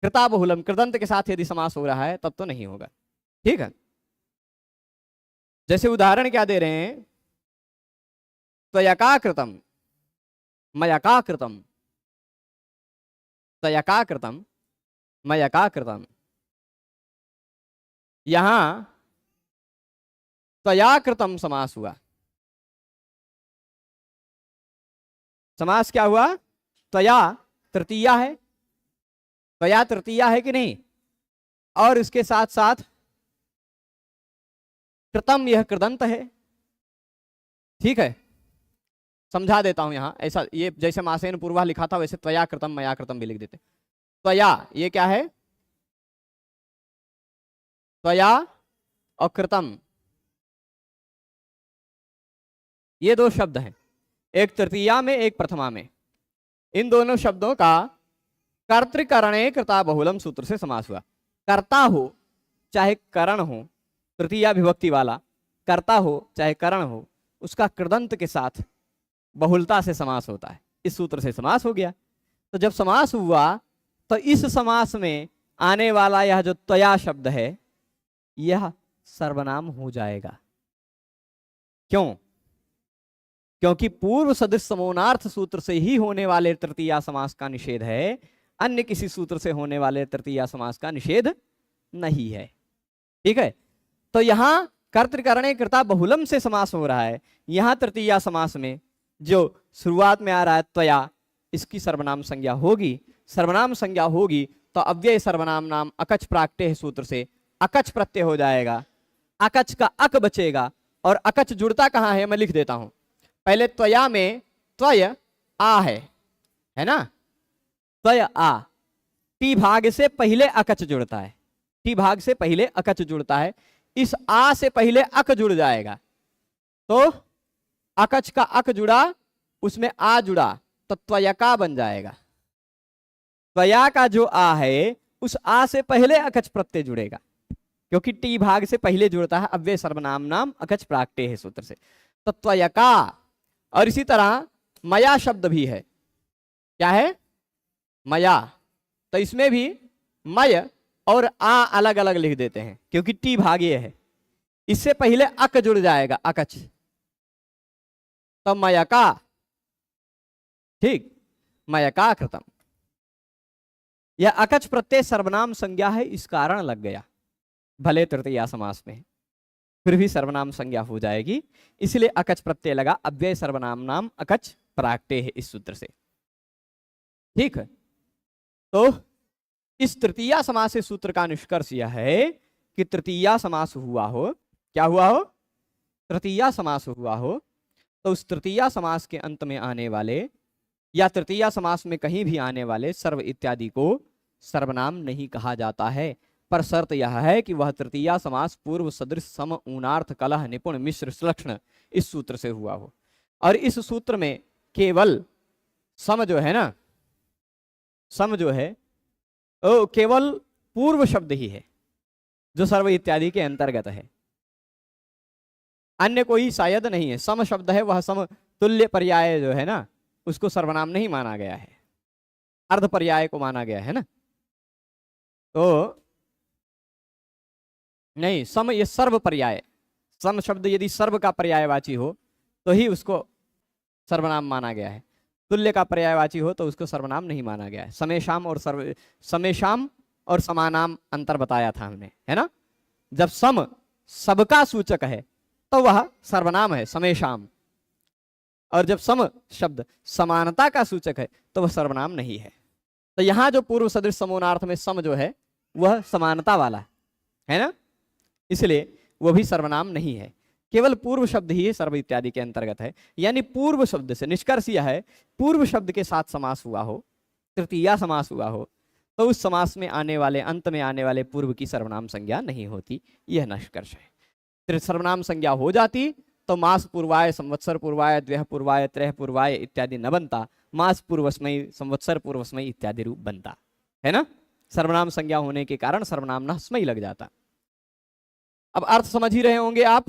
कृता बहुलम, कृदंत के साथ यदि समास हो रहा है तब तो नहीं होगा। ठीक है, जैसे उदाहरण क्या दे रहे हैं, त्वयकाकृतम मयकाकृतम, त्वयकाकृतम मयकाकृतम, यहां त्वयाकृतम समास हुआ। समास क्या हुआ? त्वया तृतीया है, त्वया तृतीया है कि नहीं, और इसके साथ साथ कृतम, यह कृदंत है। ठीक है, समझा देता हूं यहां, ऐसा ये जैसे मासेन पूर्वा लिखा था वैसे त्वया कृतम मया कृतम भी लिख देते। त्वया ये क्या है? त्वया और कृतम, ये दो शब्द हैं, एक तृतीया में एक प्रथमा में। इन दोनों शब्दों का कर्तृकरणे कृता बहुलम सूत्र से समास हुआ। कर्ता हो चाहे करण हो, तृतीया विभक्ति वाला कर्ता हो चाहे करण हो, उसका कृदंत के साथ बहुलता से समास होता है। इस सूत्र से समास हो गया। तो जब समास हुआ तो इस समास में आने वाला यह जो त्वया शब्द है यह सर्वनाम हो जाएगा। क्यों? क्योंकि पूर्व सदृश समोनार्थ सूत्र से ही होने वाले तृतीया समास का निषेध है, अन्य किसी सूत्र से होने वाले तृतीया समास का निषेध नहीं है। ठीक है, तो यहां कर्तृकरणे कृता बहुलम से समास हो रहा है। यहां तृतीया समास में जो शुरुआत में आ रहा है त्वया, इसकी सर्वनाम संज्ञा होगी। सर्वनाम संज्ञा होगी तो अव्यय सर्वनाम नाम अकच प्राक्टेय सूत्र से अकच प्रत्यय हो जाएगा। अकच का अक बचेगा और अकच जुड़ता कहां है मैं लिख देता हूं। पहले त्वया में त्वय आ है ना, त्वय आ, टी भाग से पहले अकच जुड़ता है, टी भाग से पहले अकच जुड़ता है। इस आ से पहले अक जुड़ जाएगा तो अकच का अक जुड़ा, उसमें आ जुड़ा तो त्वयका बन जाएगा। त्वया का जो आ है उस आ से पहले अकच प्रत्यय जुड़ेगा, क्योंकि टी भाग से पहले जुड़ता है अव्यय सर्वनाम नाम अकच प्राक्टेय है सूत्र से, तो त्वयका। और इसी तरह मया शब्द भी है। क्या है? मया। तो इसमें भी मय और आ अलग अलग लिख देते हैं क्योंकि टी भागीय है, इससे पहले अक जुड़ जाएगा अकच, तो मयका। ठीक, मयका कृतम। यह अकच प्रत्यय सर्वनाम संज्ञा है, इस कारण लग गया, भले तृतीया समास में फिर भी सर्वनाम संज्ञा हो जाएगी, इसलिए अकच प्रत्यय लगा। अव्यय सर्वनाम नाम अकच प्राक्टेय है इस सूत्र से। ठीक है, तो इस तृतीया समास से सूत्र का निष्कर्ष यह है कि तृतीया समास हुआ हो, क्या हुआ हो? तृतीया समास हुआ हो तो उस तृतीया समास के अंत में आने वाले या तृतीया समास में कहीं भी आने वाले सर्व इत्यादि को सर्वनाम नहीं कहा जाता है, पर शर्त यह है कि वह तृतीया समास पूर्व सदृश सम ऊनार्थ कलह निपुण मिश्र सुलक्षण इस सूत्र से हुआ हो। और इस सूत्र में केवल सम जो है ना, सम जो है वो केवल पूर्व शब्द ही है जो सर्व इत्यादि के अंतर्गत है, अन्य कोई शायद नहीं है। सम शब्द है वह सम तुल्य पर्याय जो है ना उसको सर्वनाम नहीं माना गया है, अर्ध पर्याय को माना गया है ना। तो नहीं, सम ये सर्व पर्याय, सम शब्द यदि सर्व का पर्यायवाची हो तो ही उसको सर्वनाम माना गया है, तुल्य का पर्यायवाची हो तो उसको सर्वनाम नहीं माना गया है। समेशाम और समेशाम और समानाम अंतर बताया था हमने, है ना। जब सम सबका सूचक है तो वह सर्वनाम है समेशाम, और जब सम शब्द समानता का सूचक है तो वह सर्वनाम नहीं है। तो यहां जो पूर्व सदृश समोनार्थ में सम जो है वह समानता वाला है ना, इसलिए वह भी सर्वनाम नहीं है, केवल पूर्व शब्द ही सर्व इत्यादि के अंतर्गत है। यानी पूर्व शब्द से निष्कर्ष यह है, पूर्व शब्द के साथ समास हुआ हो, तृतीया समास हुआ हो तो उस समास में आने वाले अंत में आने वाले पूर्व की सर्वनाम संज्ञा नहीं होती, यह निष्कर्ष है। सर्वनाम संज्ञा हो जाती तो मास पूर्वाय, संवत्सर पूर्वाय, द्व्यः पूर्वाय, त्रयः पूर्वाय इत्यादि न बनता, मास पूर्वस्मयी, संवत्सर पूर्वस्मयी इत्यादि रूप बनता है ना। सर्वनाम संज्ञा होने के कारण सर्वनाम नस्मयी लग जाता। अब अर्थ समझ ही रहे होंगे आप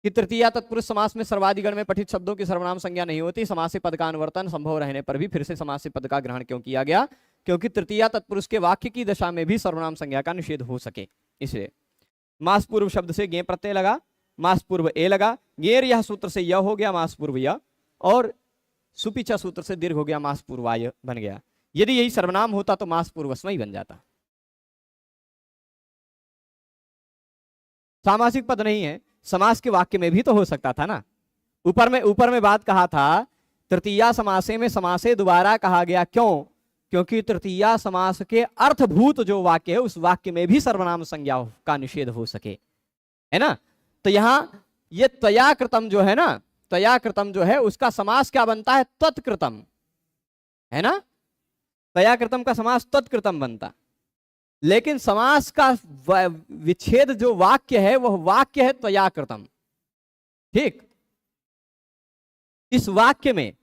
कि तृतीया तत्पुरुष समास में सर्वाधिगण में पठित शब्दों की सर्वनाम संज्ञा नहीं होती। समासी पद का अनुवर्तन संभव रहने पर भी फिर से समासी पद का ग्रहण क्यों किया गया? क्योंकि तृतीया तत्पुरुष के वाक्य की दशा में भी सर्वनाम संज्ञा का निषेध हो सके, इसलिए मास पूर्व शब्द से गे प्रत्यय लगा, मास पूर्व ए लगा, गेर यह सूत्र से यह हो गया मास पूर्व य, और सुपिचा सूत्र से दीर्घ हो गया मास पूर्वाय बन गया। यदि यही सर्वनाम होता तो मास पूर्वस्मयी बन जाता। सामासिक पद नहीं है, समास के वाक्य में भी तो हो सकता था ना। ऊपर में बात कहा था तृतीया समासे में समासे दोबारा कहा गया, क्यों? क्योंकि तृतीया समास के अर्थभूत जो वाक्य है उस वाक्य में भी सर्वनाम संज्ञा का निषेध हो सके, है ना। तो यहां ये त्वया कृतम जो है ना, त्वया कृतम जो है उसका समास क्या बनता है? तत्कृतम, है ना। त्वया कृतम का समास तत्कृतम बनता, लेकिन समास का विच्छेद जो वाक्य है वह वाक्य है त्वया कृतम। ठीक, इस वाक्य में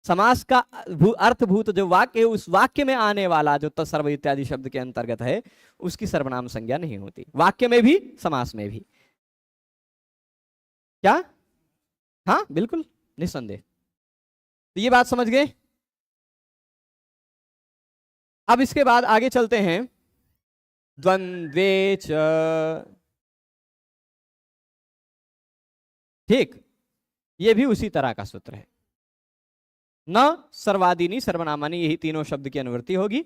समास का अर्थभूत जो वाक्य है, उस वाक्य में आने वाला जो तत्सर्व इत्यादि शब्द के अंतर्गत है, उसकी सर्वनाम संज्ञा नहीं होती, वाक्य में भी समास में भी। क्या? हाँ बिल्कुल, निस्संदेह। तो ये बात समझ गए। अब इसके बाद आगे चलते हैं। द्वंद्वे च, ठीक, ये भी उसी तरह का सूत्र है। न सर्वादीनी सर्वनामानी, यही तीनों शब्द की अनुवृत्ति होगी।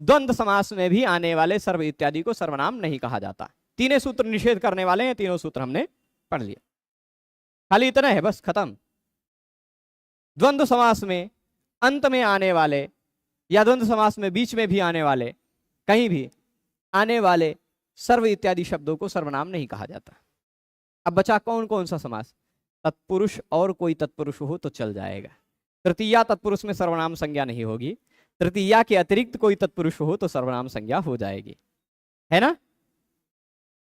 द्वंद्व समास में भी आने वाले सर्व इत्यादि को सर्वनाम नहीं कहा जाता। तीनों सूत्र निषेध करने वाले हैं, तीनों सूत्र हमने पढ़ लिया, खाली इतना है बस, खत्म। द्वंद्व समास में अंत में आने वाले या द्वंद्व समास में बीच में भी आने वाले, कहीं भी आने वाले सर्व इत्यादि शब्दों को सर्वनाम नहीं कहा जाता। अब बचा कौन कौन सा समास? तत्पुरुष और कोई तत्पुरुष हो तो चल जाएगा। तृतीया तत्पुरुष में सर्वनाम संज्ञा नहीं होगी, तृतीया के अतिरिक्त कोई तत्पुरुष हो तो सर्वनाम संज्ञा हो जाएगी, है ना।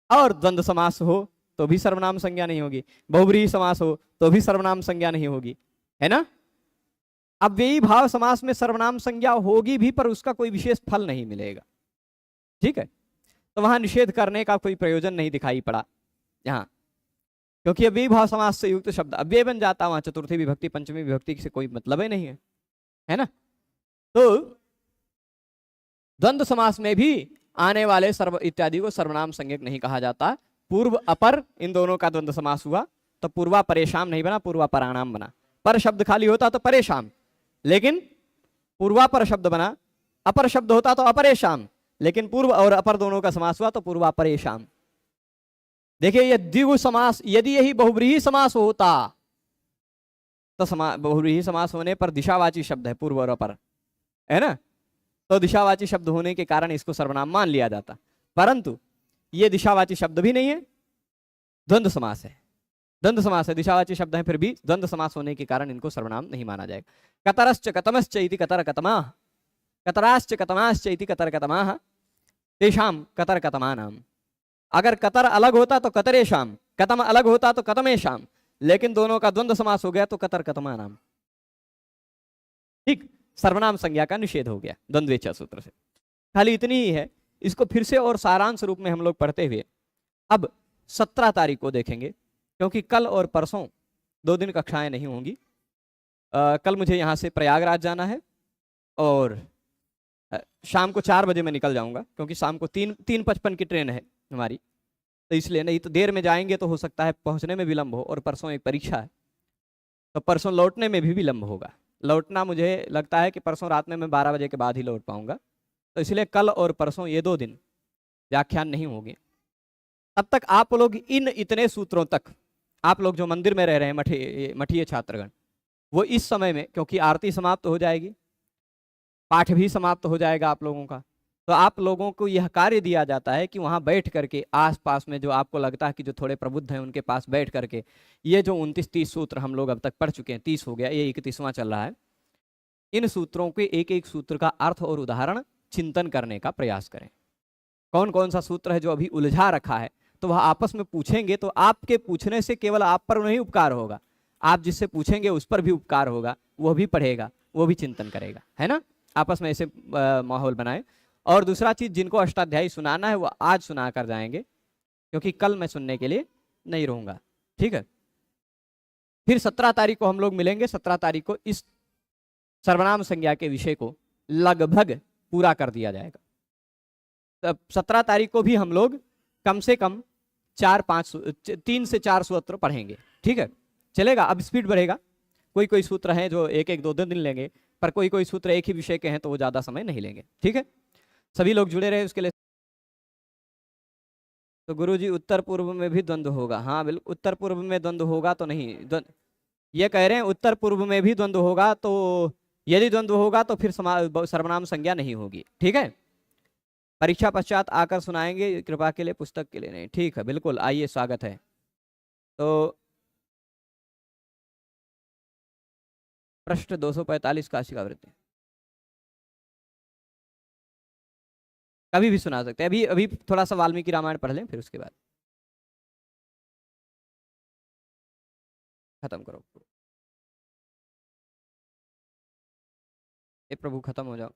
और द्वंद्व समास हो तो भी सर्वनाम संज्ञा नहीं होगी, बहुब्रीहि समास हो तो भी सर्वनाम संज्ञा नहीं होगी, है ना। अब व्ययी भाव समास में सर्वनाम संज्ञा होगी भी, पर उसका कोई विशेष फल नहीं मिलेगा, ठीक है। तो वहां निषेध करने का कोई प्रयोजन नहीं दिखाई पड़ा यहाँ, क्योंकि अव्ययी भाव समास से युक्त शब्द अव्यय बन जाता, वहां चतुर्थी विभक्ति पंचमी विभक्ति से कोई मतलब ही नहीं है ना। तो द्वंद्व समास में भी आने वाले सर्व इत्यादि को सर्वनाम संज्ञक नहीं कहा जाता। पूर्व अपर इन दोनों का द्वंद्व समास हुआ तो पूर्वा परेशान नहीं बना, पूर्वा पराणाम बना। पर शब्द खाली होता तो परेशान, लेकिन पूर्वा पर शब्द बना। अपर शब्द होता तो अपरेशान, लेकिन पूर्व और अपर दोनों का समास हुआ तो पूर्वा परेशान। देखिए ये द्विगु समास, यदि यही बहुब्रीहि समास होता तो बहुब्रीहि समास होने पर दिशावाची शब्द है पूर्व और अपर, है ना, तो दिशावाची शब्द होने के कारण इसको सर्वनाम मान लिया जाता। परंतु ये दिशावाची शब्द भी नहीं है, द्वंद्व समास है, द्वंद्व समास है, दिशावाची शब्द है, फिर भी द्वंद्व समास होने के कारण इनको सर्वनाम नहीं माना जाएगा। कतरश्च कतमश्च इति कतर कतमाः, कतराश्च कतमाश्च इति कतर कतमाः, तेषाम कतर कतमानाम। अगर कतर अलग होता तो कतरेशाम, कतम अलग होता तो कतमेशाम, लेकिन दोनों का द्वंद्व समास हो गया तो कतर कतमानाम। ठीक, सर्वनाम संज्ञा का निषेध हो गया द्वंद्वेच सूत्र से। खाली इतनी ही है, इसको फिर से और सारांश रूप में हम लोग पढ़ते हुए अब 17 तारीख को देखेंगे, क्योंकि कल और परसों 2 दिन कक्षाएं नहीं होंगी। कल मुझे यहाँ से प्रयागराज जाना है और शाम को 4 बजे मैं निकल जाऊंगा, क्योंकि शाम को 3:55 की ट्रेन है हमारी, तो इसलिए, नहीं तो देर में जाएंगे तो हो सकता है पहुंचने में विलंब हो, और परसों एक परीक्षा है तो परसों लौटने में भी विलंब होगा। लौटना मुझे लगता है कि परसों रात में मैं 12 बजे के बाद ही लौट पाऊंगा, तो इसलिए कल और परसों ये 2 दिन व्याख्यान नहीं होंगे। तब तक आप लोग इन इतने सूत्रों तक, आप लोग जो मंदिर में रह रहे हैं मठीय छात्रगण, वो इस समय में, क्योंकि आरती समाप्त हो जाएगी, पाठ भी समाप्त हो जाएगा आप लोगों का, तो आप लोगों को यह कार्य दिया जाता है कि वहां बैठ करके आसपास में जो आपको लगता है कि जो थोड़े प्रबुद्ध हैं उनके पास बैठ करके ये जो 29-30 सूत्र हम लोग अब तक पढ़ चुके हैं, 30 हो गया, ये 31वां चल रहा है, इन सूत्रों के एक एक सूत्र का अर्थ और उदाहरण चिंतन करने का प्रयास करें। कौन कौन सा सूत्र है जो अभी उलझा रखा है, तो वह आपस में पूछेंगे, तो आपके पूछने से केवल आप पर नहीं उपकार होगा, आप जिससे पूछेंगे उस पर भी उपकार होगा, वह भी पढ़ेगा, वो भी चिंतन करेगा, है ना। आपस में ऐसे माहौल बनाए। और दूसरा चीज, जिनको अष्टाध्यायी सुनाना है वो आज सुना कर जाएंगे, क्योंकि कल मैं सुनने के लिए नहीं रहूंगा, ठीक है। फिर 17 तारीख को हम लोग मिलेंगे। 17 तारीख को इस सर्वनाम संज्ञा के विषय को लगभग पूरा कर दिया जाएगा। तब 17 तारीख को भी हम लोग कम से कम 3 से 4 सूत्र पढ़ेंगे, ठीक है, चलेगा। अब स्पीड बढ़ेगा, कोई कोई सूत्र हैं जो 1-1, 2-2 दिन लेंगे, पर कोई कोई सूत्र एक ही विषय के हैं तो वो ज्यादा समय नहीं लेंगे, ठीक है। सभी लोग जुड़े रहे उसके लिए। तो गुरुजी उत्तर पूर्व में भी द्वंद्व होगा? हाँ बिल्कुल, उत्तर पूर्व में द्वंद्व होगा तो नहीं, ये कह रहे हैं उत्तर पूर्व में भी द्वंद्व होगा, तो यदि द्वंद्व होगा तो फिर सर्वनाम संज्ञा नहीं होगी, ठीक है। परीक्षा पश्चात आकर सुनाएंगे, कृपा के लिए, पुस्तक के लिए नहीं, ठीक है, बिल्कुल आइए, स्वागत है। तो पृष्ठ 245 काशिका वृत्ति कभी भी सुना सकते हैं। अभी अभी थोड़ा सा वाल्मीकि रामायण पढ़ लें, फिर उसके बाद खत्म करो। प्रभु खत्म हो जाओ।